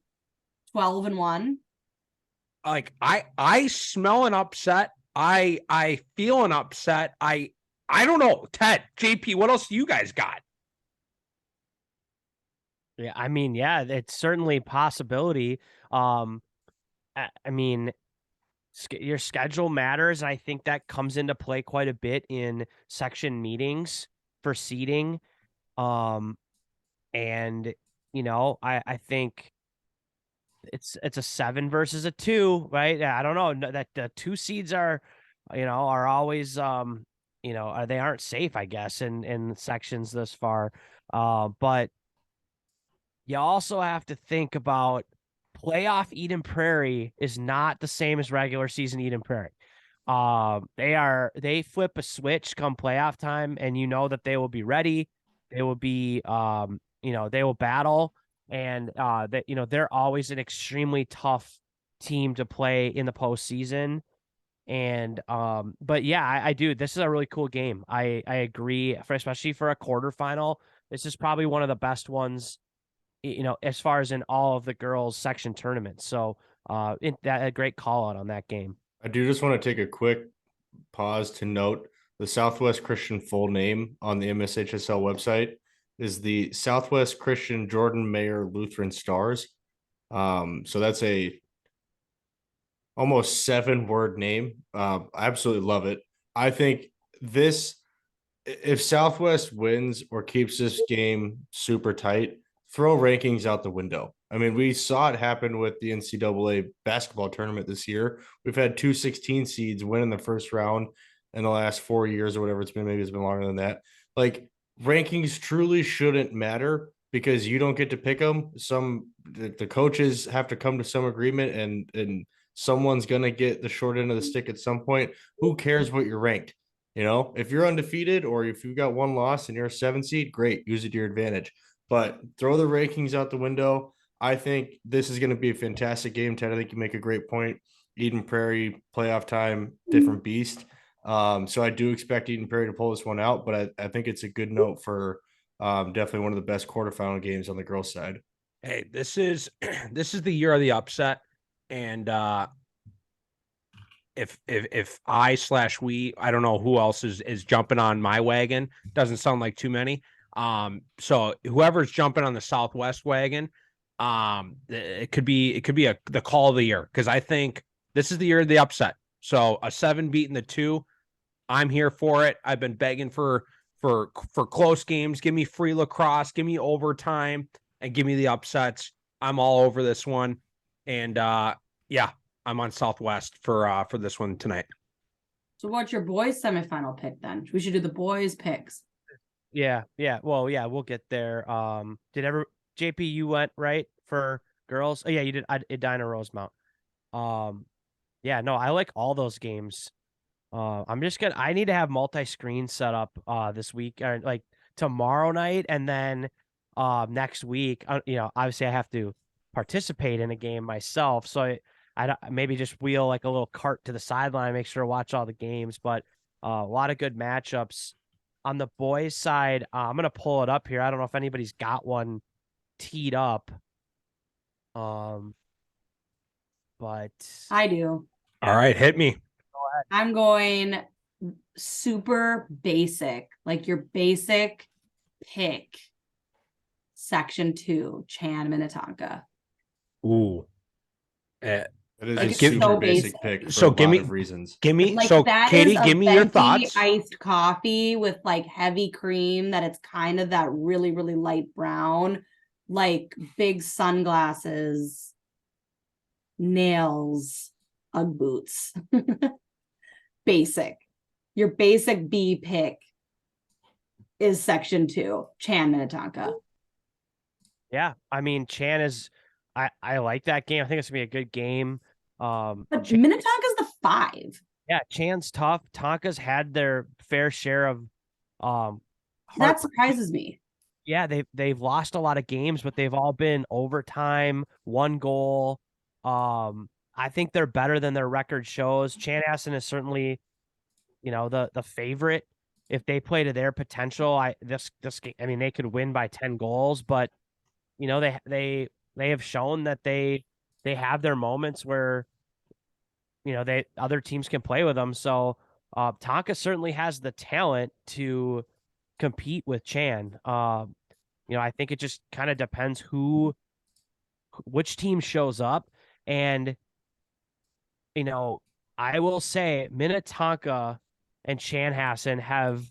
12-1. Like I smell an upset. I feel an upset. I don't know. Ted, JP, what else do you guys got? Yeah, I mean, yeah, it's certainly a possibility. I mean, your schedule matters. I think that comes into play quite a bit in section meetings for seeding. And I think it's a 7 versus a 2, right? I don't know that the 2 seeds are always, they aren't safe, I guess, in sections this far. But you also have to think about playoff Eden Prairie is not the same as regular season Eden Prairie. They flip a switch come playoff time, and that they will be ready. They will be, they will battle. And they're always an extremely tough team to play in the postseason. And but yeah, I do. This is a really cool game. I agree, especially for a quarterfinal. This is probably one of the best ones, as far as in all of the girls section tournaments. So a great call out on that game. I do just want to take a quick pause to note the Southwest Christian full name on the MSHSL website is the Southwest Christian Jordan Mayer Lutheran Stars. So that's a almost 7-word name. I absolutely love it. I think this, if Southwest wins or keeps this game super tight, throw rankings out the window. I mean, we saw it happen with the NCAA basketball tournament this year. We've had 2 16 seeds win in the first round in the last 4 years or whatever it's been. Maybe it's been longer than that. Like, rankings truly shouldn't matter because you don't get to pick them. The coaches have to come to some agreement, and someone's gonna get the short end of the stick at some point. Who cares what you're ranked? You know, if you're undefeated or if you've got one loss and you're a 7 seed, great, use it to your advantage. But throw the rankings out the window. I think this is going to be a fantastic game, Ted. I think you make a great point. Eden Prairie playoff time, different beast. So I do expect Eden Prairie to pull this one out, but I think it's a good note for definitely one of the best quarterfinal games on the girls' side. Hey, this is this is the year of the upset, and if I/we, I don't know who else is jumping on my wagon. Doesn't sound like too many. So whoever's jumping on the Southwest wagon, it could be the call of the year, because I think this is the year of the upset. So a 7 beating the 2, I'm here for it. I've been begging for close games. Give me free lacrosse, give me overtime, and give me the upsets. I'm all over this one, and yeah, I'm on Southwest for this one tonight. So what's your boys semifinal pick then? We should do the boys picks. Yeah. Well, yeah, we'll get there. JP, you went right for girls? Oh, yeah, you did. Edina Rosemount. Yeah, no, I like all those games. I need to have multi-screen set up this week, or like tomorrow night, and then next week. Obviously I have to participate in a game myself, so I maybe just wheel like a little cart to the sideline, make sure to watch all the games. But a lot of good matchups on the boys' side. I'm gonna pull it up here. I don't know if anybody's got one teed up. But I do. All right, hit me. I'm going super basic, like your basic pick. Section 2, Chan Minnetonka. Ooh. It is Like, a it's super so basic basic. pick for So a give lot me- of reasons. Give me Like so that Katie, is a give me your venti thoughts. iced coffee with like heavy cream that it's kind of that really, really light brown, like big sunglasses, nails, Ugg boots. Basic. Your basic B pick is section 2, Chan Minnetonka. yeah, I mean, Chan is. I like that game. I think it's gonna be a good game. But Chan- Minnetonka's the 5. yeah, Chan's tough. Tonka's had their fair share of That heart. surprises me. Yeah, they've lost a lot of games, but they've all been overtime, 1 goal. I think they're better than their record shows. Chanhassen is certainly, the favorite. If they play to their potential, this game, I mean, they could win by 10 goals, but they have shown that they have their moments where other teams can play with them. So Tonka certainly has the talent to compete with Chan. I think it just kind of depends which team shows up. And, I will say Minnetonka and Chanhassen have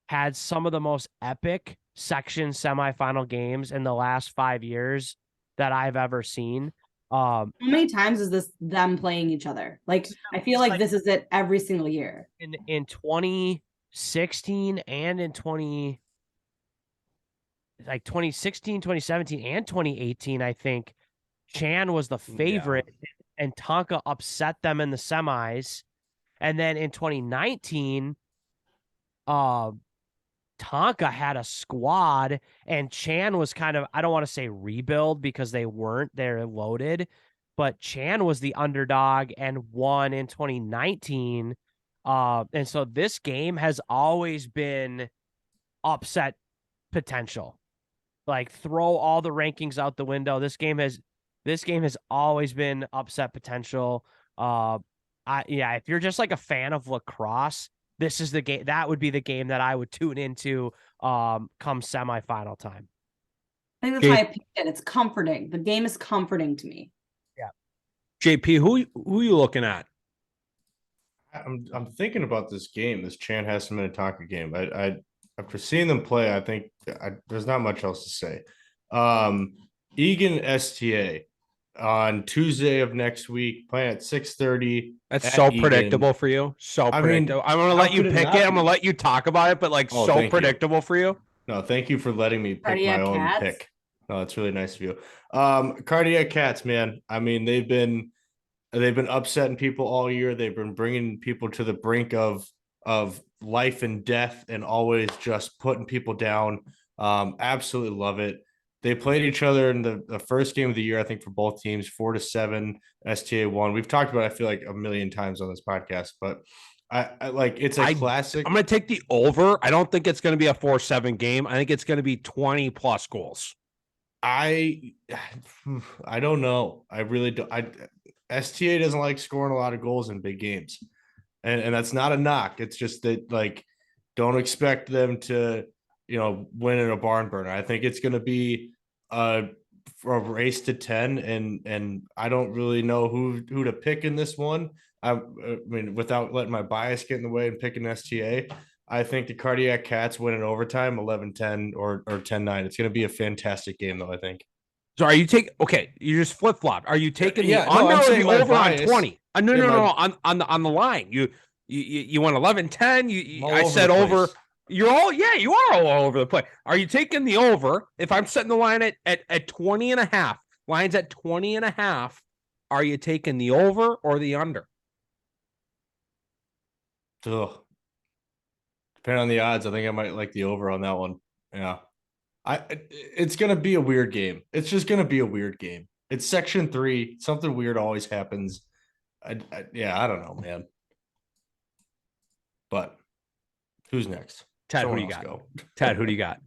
had some of the most epic section semifinal games in the last 5 years that I've ever seen. How many times is this them playing each other? Like, I feel like this is it every single year. In 2016 and in 2016, 2017, and 2018, I think Chan was the favorite, and Tonka upset them in the semis. And then in 2019, Tonka had a squad, and Chan was kind of, I don't want to say rebuild because they weren't, they're loaded, but Chan was the underdog and won in 2019. And so this game has always been upset potential. Like, throw all the rankings out the window. This game has always been upset potential. If you're just like a fan of lacrosse, this is the game. That would be the game that I would tune into come semifinal time. I think that's why I picked it. It's comforting. The game is comforting to me. JP, who you looking at? I'm thinking about this game, this Chanhassen Minnetonka game. I after seeing them play, I think there's not much else to say. Egan STA on Tuesday of next week, playing at 6:30. That's at so Egan. predictable for you. So I mean, predictable. I'm gonna how let you could it pick not it. I'm gonna be? let you talk about it, but like Oh, so thank you. predictable for you. No, thank you for letting me pick Cardiac my own Cats? pick. No, that's really nice of you. Cardiac Cats, man. I mean, they've been upsetting people all year. They've been bringing people to the brink of life and death, and always just putting people down. Absolutely love it. They played each other in the first game of the year, I think, for both teams, 4-7. STA won. We've talked about it, I feel like, a million times on this podcast, but I like it's a classic. I'm gonna take the over. I don't think it's gonna be a 4-7 game. I think it's gonna be 20 plus goals. I don't know. I really don't. STA doesn't like scoring a lot of goals in big games, and that's not a knock. It's just that, like, don't expect them to win in a barn burner. I think it's going to be a race to 10, and I don't really know who to pick in this one. I mean, without letting my bias get in the way and picking STA, I think the Cardiac Cats win in overtime 11-10 or 10-9. It's going to be a fantastic game, though, I think. So are you taking? Okay, you just flip flop. Are you taking Yeah, the no, under I'm or saying the my over bias- on 20? No, Yeah, no, my- no, on the line. You went 11-10. I'm all I over said the over. place. You are all over the place. Are you taking the over? If I'm setting the line at 20 and a half, lines at 20 and a half, are you taking the over or the under? Ugh. Depending on the odds, I think I might like the over on that one. Yeah. It's gonna be a weird game. It's just gonna be a weird game. It's section 3. Something weird always happens. I don't know, man. But who's next? Ted, Someone who do you else got? go. Ted, who do you got?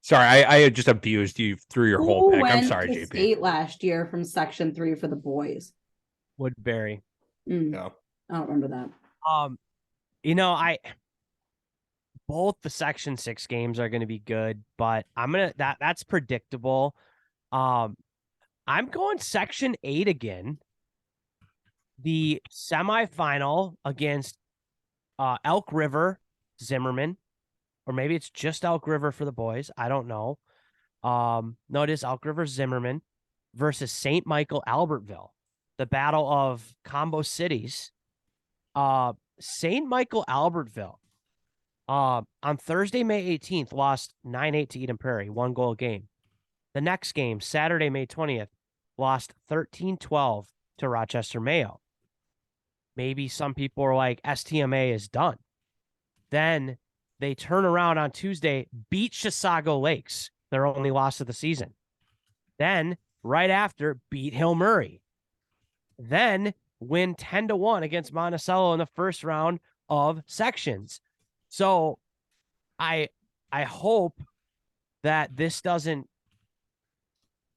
Sorry, I had just abused you through your whole Who pick. I'm went sorry, to JP. state last year from Section 3 for the boys? Woodbury. Yeah. I don't remember that. Both the Section 6 games are going to be good, but that's predictable. I'm going Section 8 again. The semifinal against Elk River Zimmerman, or maybe it's just Elk River for the boys. I don't know. No, it is Elk River Zimmerman versus St. Michael Albertville, the battle of combo cities. St. Michael Albertville on Thursday, May 18th, lost 9-8 to Eden Prairie, 1 goal game. The next game, Saturday, May 20th, lost 13-12 to Rochester Mayo. Maybe some people are like, STMA is done. Then they turn around on Tuesday, beat Chisago Lakes, their only loss of the season. Then, right after, beat Hill Murray. Then win 10-1 against Monticello in the first round of sections. So I hope that this doesn't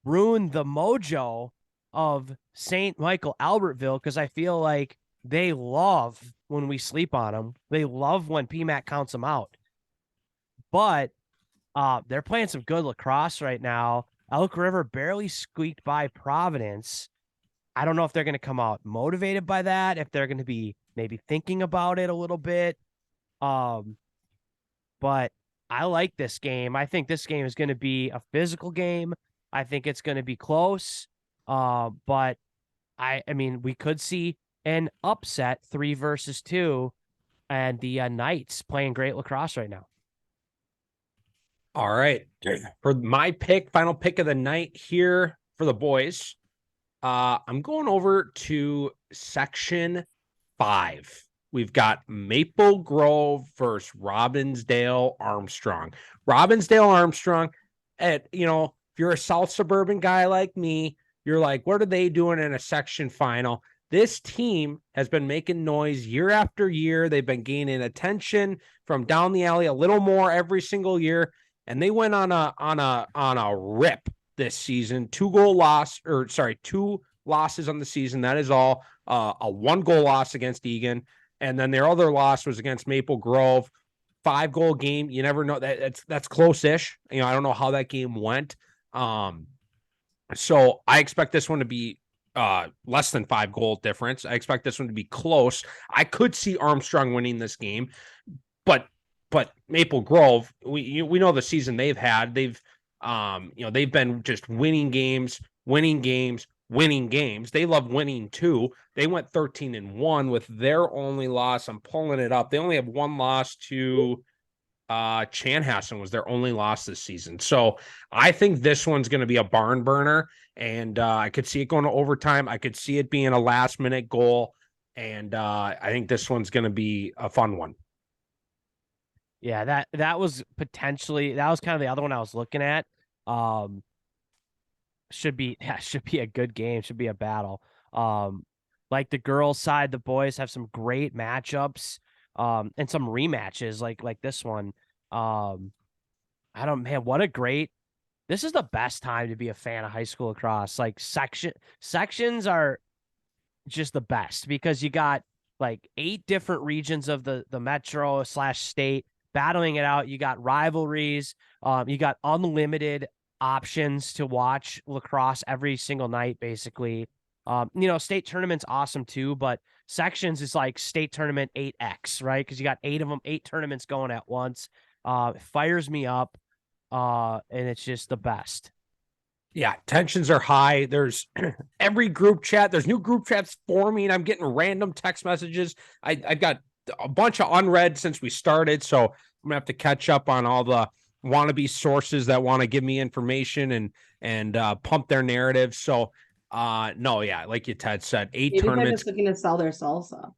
ruin the mojo of St. Michael Albertville, because I feel like they love when we sleep on them. They love when PMAC counts them out. But they're playing some good lacrosse right now. Elk River barely squeaked by Providence. I don't know if they're going to come out motivated by that, if they're going to be maybe thinking about it a little bit. But I like this game. I think this game is going to be a physical game. I think it's going to be close. But I mean, we could see an upset 3-2, and the Knights playing great lacrosse right now. All right. For my final pick of the night here for the boys, I'm going over to Section 5. We've got Maple Grove versus Robbinsdale Armstrong. Robbinsdale Armstrong, if you're a South Suburban guy like me, you're like, what are they doing in a section final? This team has been making noise year after year. They've been gaining attention from down the alley a little more every single year, and they went on a rip this season. 2 losses on the season. That is all. A 1-goal loss against Egan, and then their other loss was against Maple Grove. 5-goal game. You never know. That's close-ish. I don't know how that game went. So I expect this one to be less than 5 goal difference. I expect this one to be close. I could see Armstrong winning this game, but Maple Grove, we know the season they've had. They've they've been just winning games. They love winning too. They went 13-1 with their only loss. I'm pulling it up. They only have one loss to Chanhassen was their only loss this season. So I think this one's going to be a barn burner, and I could see it going to overtime. I could see it being a last minute goal, and I think this one's going to be a fun one. Yeah, that was kind of the other one I was looking at. Should be a good game, should be a battle. Like the girls side, the boys have some great matchups, and some rematches like this one. This is the best time to be a fan of high school lacrosse. Like sections are just the best because you got like 8 different regions of the metro/state battling it out. You got rivalries. You got unlimited options to watch lacrosse every single night, basically. State tournament's awesome too, but sections is like state tournament 8X, right? Because you got 8 of them, 8 tournaments going at once. It fires me up, and it's just the best. Yeah, tensions are high. There's every group chat. There's new group chats forming. I'm getting random text messages. I've got a bunch of unread since we started, so I'm gonna have to catch up on all the wannabe sources that want to give me information and pump their narrative. So no, yeah, like you Ted said, 8 Maybe they're tournaments. just looking to sell their salsa.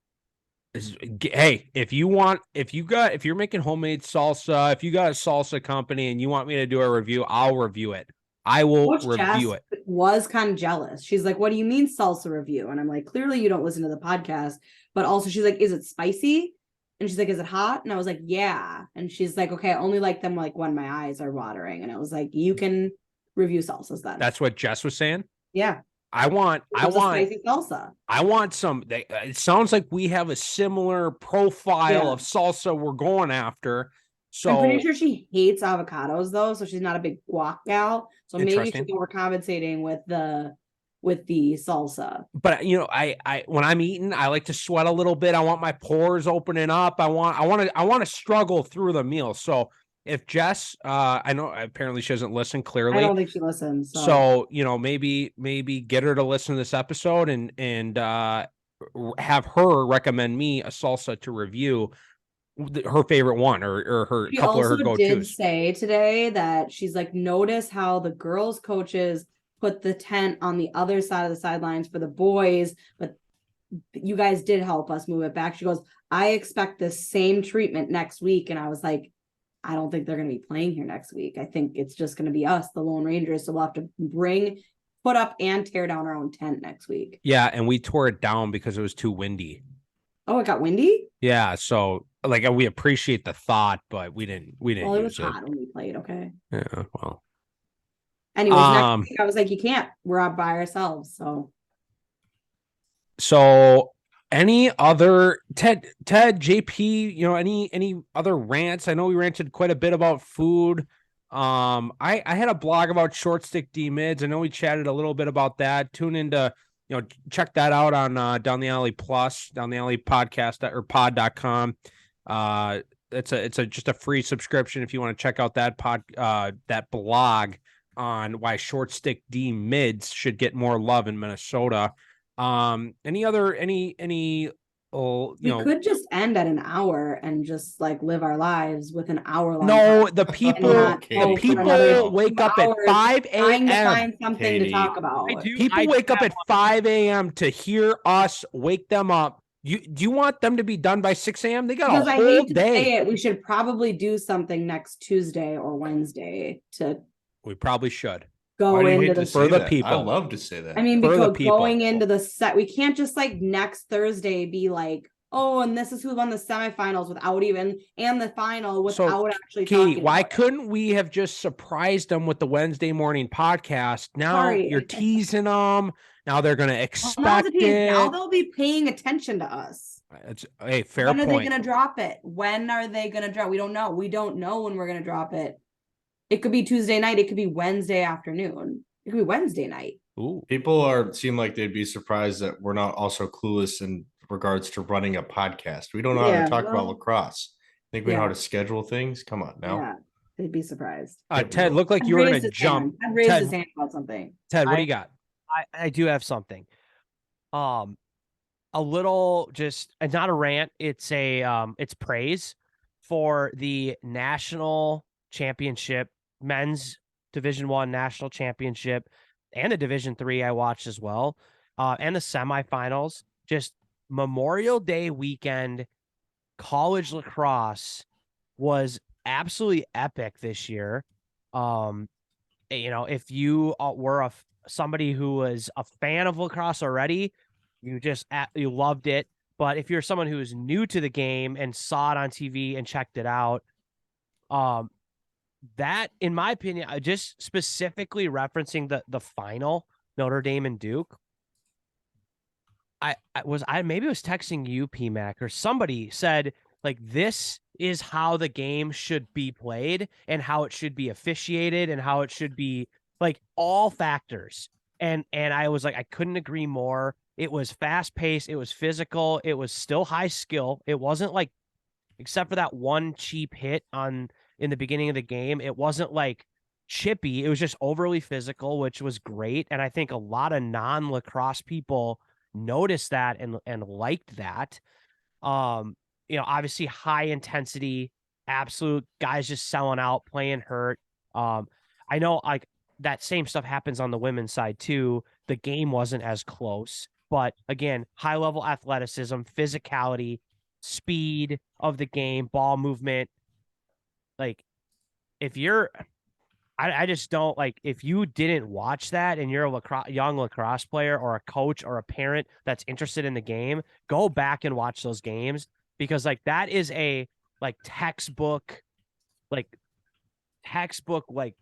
Hey, if you're making homemade salsa, if you got a salsa company and you want me to do a review, I'll review it. I will review it. Was kind of jealous. She's like, "What do you mean salsa review?" And I'm like, "Clearly you don't listen to the podcast." But also she's like, "Is it spicy?" And she's like, "Is it hot?" And I was like, "Yeah." And she's like, "Okay, I only like them like when my eyes are watering." And I was like, "You can review salsas then." That's what Jess was saying. Yeah. I want spicy salsa. I want some. It sounds like we have a similar profile of salsa we're going after. So I'm pretty sure she hates avocados though, so she's not a big guac gal. So maybe she's overcompensating with the salsa. But I when I'm eating, I like to sweat a little bit. I want my pores opening up. I want to struggle through the meal. So if Jess, I know apparently she doesn't listen clearly. I don't think she listens. So maybe get her to listen to this episode and have her recommend me a salsa to review, her favorite one or her she couple of her go-tos. Did say today that she's like, notice how the girls coaches put the tent on the other side of the sidelines for the boys, but you guys did help us move it back. She goes, I expect the same treatment next week. And I was like, I don't think they're going to be playing here next week. I think it's just going to be us, the Lone Rangers. So we'll have to put up and tear down our own tent next week. Yeah. And we tore it down because it was too windy. Oh, it got windy? Yeah. So like we appreciate the thought, but we didn't well, it was use hot when we played. Okay. Yeah. Well, anyways, next week I was like, you can't, we're out by ourselves. So any other Ted, JP, any other rants? I know we ranted quite a bit about food. I had a blog about short stick D mids. I know we chatted a little bit about that. Tune into, check that out on Down the Alley Plus, Down the Alley podcast or pod.com. It's just a free subscription if you want to check out that that blog on why short stick D mids should get more love in Minnesota. We could just end at an hour and just like live our lives with an hour long. No, the people wake up at 5 a.m. to find something to talk about. People wake up at 5 a.m. to hear us wake them up. Do you want them to be done by 6 a.m.? They got a whole day. We should probably do something next Tuesday or Wednesday we probably should go into the for the people. I love to say that. I mean, because going into the set, we can't just like next Thursday be like, oh, and this is who won the semifinals without even and the final without actually talking. Why couldn't we have just surprised them with the Wednesday morning podcast? Now you're teasing them. Now they're going to expect it. Now they'll be paying attention to us. It's a fair point. When are they going to drop it? When are they going to drop? We don't know. We don't know when we're going to drop it. It could be Tuesday night. It could be Wednesday afternoon. It could be Wednesday night. Ooh. People seem like they'd be surprised that we're not also clueless in regards to running a podcast. We don't know how to Yeah, talk about well, lacrosse. Think we know how yeah, to schedule things? Come on now. yeah. They'd be surprised. Yeah, we Ted, will. looked like Ted you were raised gonna his jump. hand. Ted raised Ted, his hand about something. Ted, what do I you got? I do have something. Um, a little just not a rant. It's praise for the national championship, men's Division 1 national championship, and the Division 3 I watched as well, and the semifinals. Just Memorial Day weekend, college lacrosse was absolutely epic this year. Um, if you were somebody who was a fan of lacrosse already, you loved it. But if you're someone who is new to the game and saw it on TV and checked it out, um, that, in my opinion, just specifically referencing the final, Notre Dame and Duke. I maybe was texting you, PMAC, or somebody said, like, this is how the game should be played and how it should be officiated and how it should be, like, all factors. And I was like, I couldn't agree more. It was fast paced, it was physical, it was still high skill. It wasn't like, except for that one cheap hit in the beginning of the game, it wasn't like chippy. It was just overly physical, which was great. And I think a lot of non-lacrosse people noticed that and liked that. Obviously high intensity, absolute guys just selling out, playing hurt. I know, like, that same stuff happens on the women's side too. The game wasn't as close, but again, high level athleticism, physicality, speed of the game, ball movement. Like, if you're, I just don't, like, if you didn't watch that and you're a young lacrosse player or a coach or a parent that's interested in the game, go back and watch those games, because like that is a like textbook like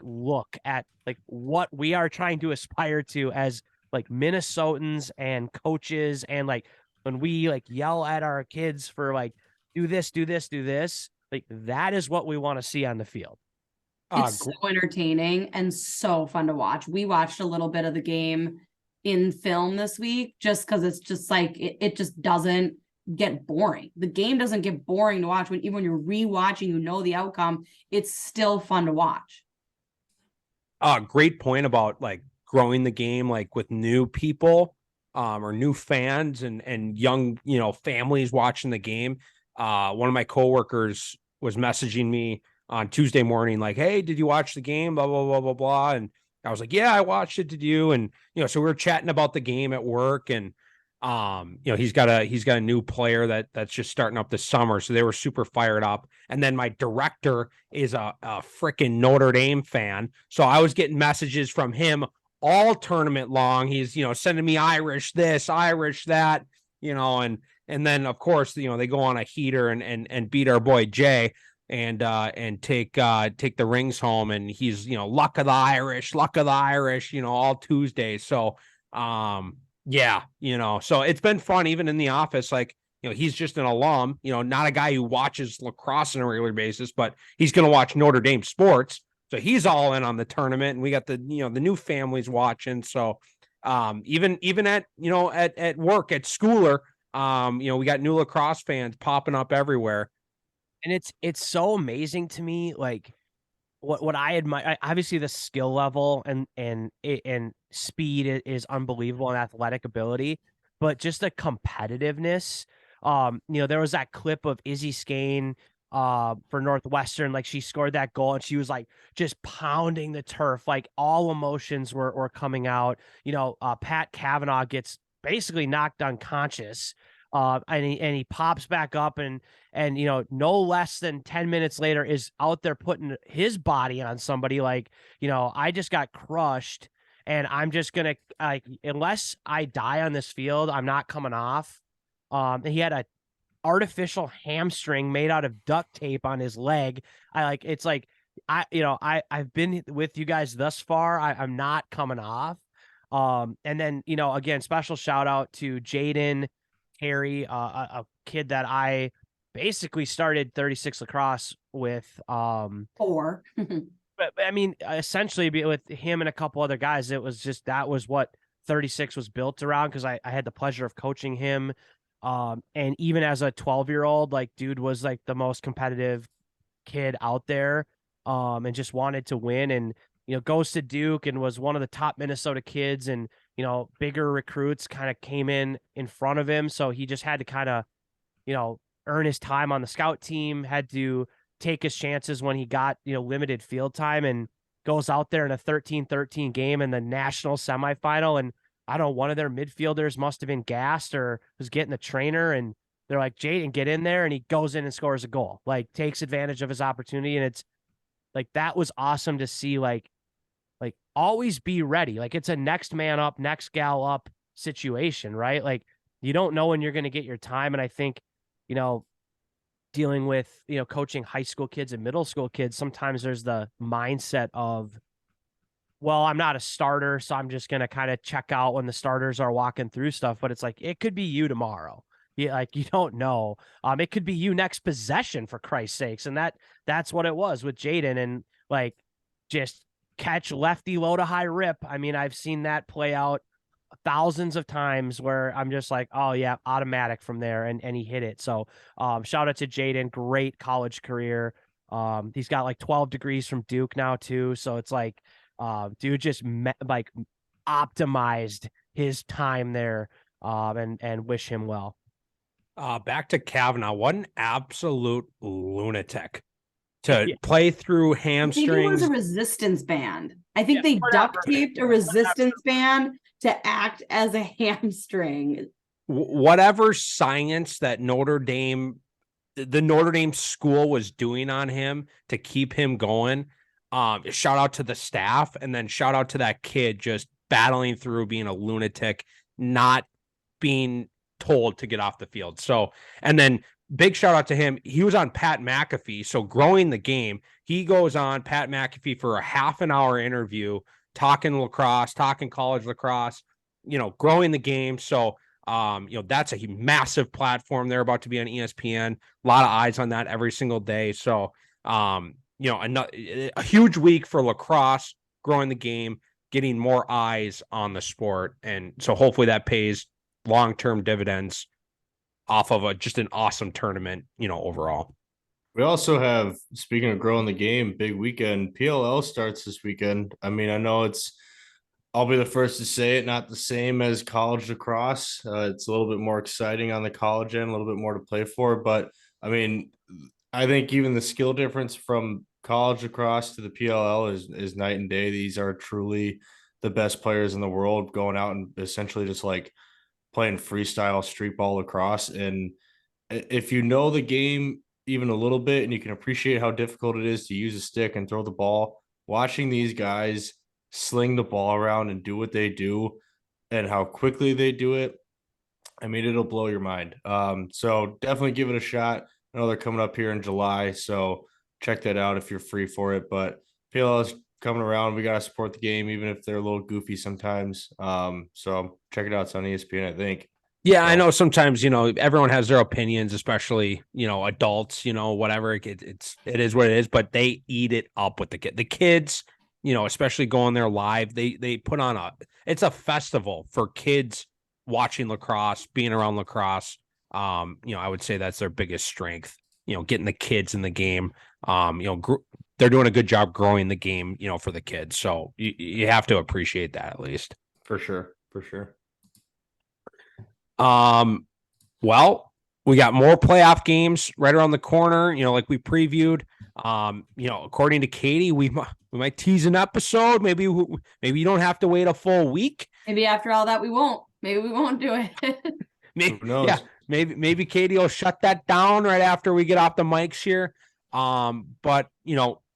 look at like what we are trying to aspire to as like Minnesotans and coaches, and like when we like yell at our kids for like do this, do this, do this, like that is what we want to see on the field. It's so entertaining and so fun to watch. We watched a little bit of the game in film this week just because it's just like it just doesn't get boring. The game doesn't get boring to watch even when you're rewatching, you know the outcome. It's still fun to watch. Great point about like growing the game, like with new people, or new fans and young, families watching the game. One of my coworkers was messaging me on Tuesday morning, like, "Hey, did you watch the game? Blah blah blah blah blah." And I was like, "Yeah, I watched it. Did you?" And so we were chatting about the game at work, and he's got a new player that's just starting up this summer, so they were super fired up. And then my director is a freaking Notre Dame fan, so I was getting messages from him all tournament long. He's sending me Irish this, Irish that, and then of course they go on a heater and beat our boy Jay and take the rings home, and he's luck of the Irish, all Tuesdays. So yeah, so it's been fun even in the office. Like, he's just an alum, not a guy who watches lacrosse on a regular basis, but he's going to watch Notre Dame sports. So he's all in on the tournament, and we got the new families watching. So even at at work at Schooler, we got new lacrosse fans popping up everywhere. And it's so amazing to me, like what I admire. Obviously, the skill level and speed is unbelievable, and athletic ability, but just the competitiveness. There was that clip of Izzy Skane for Northwestern, like she scored that goal and she was like just pounding the turf, like all emotions were coming out. Pat Kavanaugh gets basically knocked unconscious, and he pops back up, and no less than 10 minutes later is out there putting his body on somebody. Like, I just got crushed, and I'm just gonna, like, unless I die on this field, I'm not coming off. And he had a artificial hamstring made out of duct tape on his leg. It's like I've been with you guys thus far. I'm not coming off. And then again, special shout out to Jaden Harry, a kid that I basically started 36 lacrosse with. Or But I mean, essentially with him and a couple other guys, it was just that was what 36 was built around because I had the pleasure of coaching him. And even as a 12-year-old, like dude was like the most competitive kid out there, and just wanted to win, and goes to Duke and was one of the top Minnesota kids, and bigger recruits kind of came in front of him, so he just had to kind of earn his time on the scout team, had to take his chances when he got limited field time, and goes out there in a 13-13 game in the national semifinal, and I don't know, one of their midfielders must have been gassed or was getting the trainer, and they're like, Jaden, get in there. And he goes in and scores a goal, like takes advantage of his opportunity. And it's like, that was awesome to see, like always be ready. Like it's a next man up, next gal up situation, right? Like you don't know when you're going to get your time. And I think, dealing with, coaching high school kids and middle school kids, sometimes there's the mindset of, well, I'm not a starter, so I'm just going to kind of check out when the starters are walking through stuff. But it's like, it could be you tomorrow. Yeah, like you don't know. It could be you next possession, for Christ's sakes. And that's what it was with Jaden, and like just catch lefty low to high rip. I mean, I've seen that play out thousands of times where I'm just like, oh yeah, automatic from there, and he hit it. So shout out to Jaden, great college career. He's got like 12 degrees from Duke now too. So it's like dude just like optimized his time there, and wish him well. Back to Kavanaugh. What an absolute lunatic to play through I think it hamstrings. was a resistance band. I think they duct taped a resistance band to act as a hamstring. Whatever science that the Notre Dame school was doing on him to keep him going. Shout out to the staff, and then shout out to that kid just battling through being a lunatic, not being told to get off the field. So, and then big shout out to him. He was on Pat McAfee. So growing the game, he goes on Pat McAfee for a half an hour interview, talking lacrosse, talking college lacrosse, growing the game. So, that's a massive platform. They're about to be on ESPN. A lot of eyes on that every single day. So, a huge week for lacrosse, growing the game, getting more eyes on the sport. And so hopefully that pays long-term dividends off of just an awesome tournament, overall. We also have, speaking of growing the game, big weekend. PLL starts this weekend. I mean, I know I'll be the first to say it, not the same as college lacrosse. It's a little bit more exciting on the college end, a little bit more to play for. But I mean, I think even the skill difference from college lacrosse to the PLL is night and day. These are truly the best players in the world going out and essentially just like playing freestyle street ball lacrosse. And if you know the game even a little bit and you can appreciate how difficult it is to use a stick and throw the ball, watching these guys sling the ball around and do what they do and how quickly they do it, I mean, it'll blow your mind. So definitely give it a shot. I know they're coming up here in July, so check that out if you're free for it. But PLL is coming around. We got to support the game, even if they're a little goofy sometimes. So check it out. It's on ESPN, I think. Yeah, I know sometimes, everyone has their opinions, especially, adults, whatever. It is what it is, but they eat it up with the kids, especially going there live. They put on it's a festival for kids watching lacrosse, being around lacrosse. I would say that's their biggest strength, getting the kids in the game. They're doing a good job growing the game, for the kids. So you have to appreciate that at least. For sure. For sure. Well, we got more playoff games right around the corner, like we previewed. According to Katie, we might tease an episode. Maybe you don't have to wait a full week. Maybe after all that, we won't. Maybe we won't do it. Maybe, yeah, maybe Katie will shut that down right after we get off the mics here. But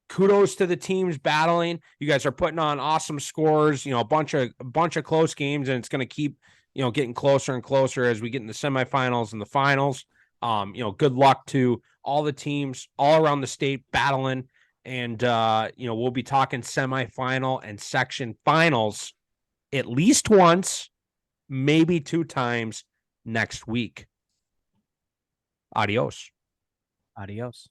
kudos to the teams battling. You guys are putting on awesome scores. A bunch of close games, and it's going to keep getting closer and closer as we get in the semifinals and the finals. Good luck to all the teams all around the state battling. And, we'll be talking semifinal and section finals at least once, maybe 2 times next week. Adios. Adios.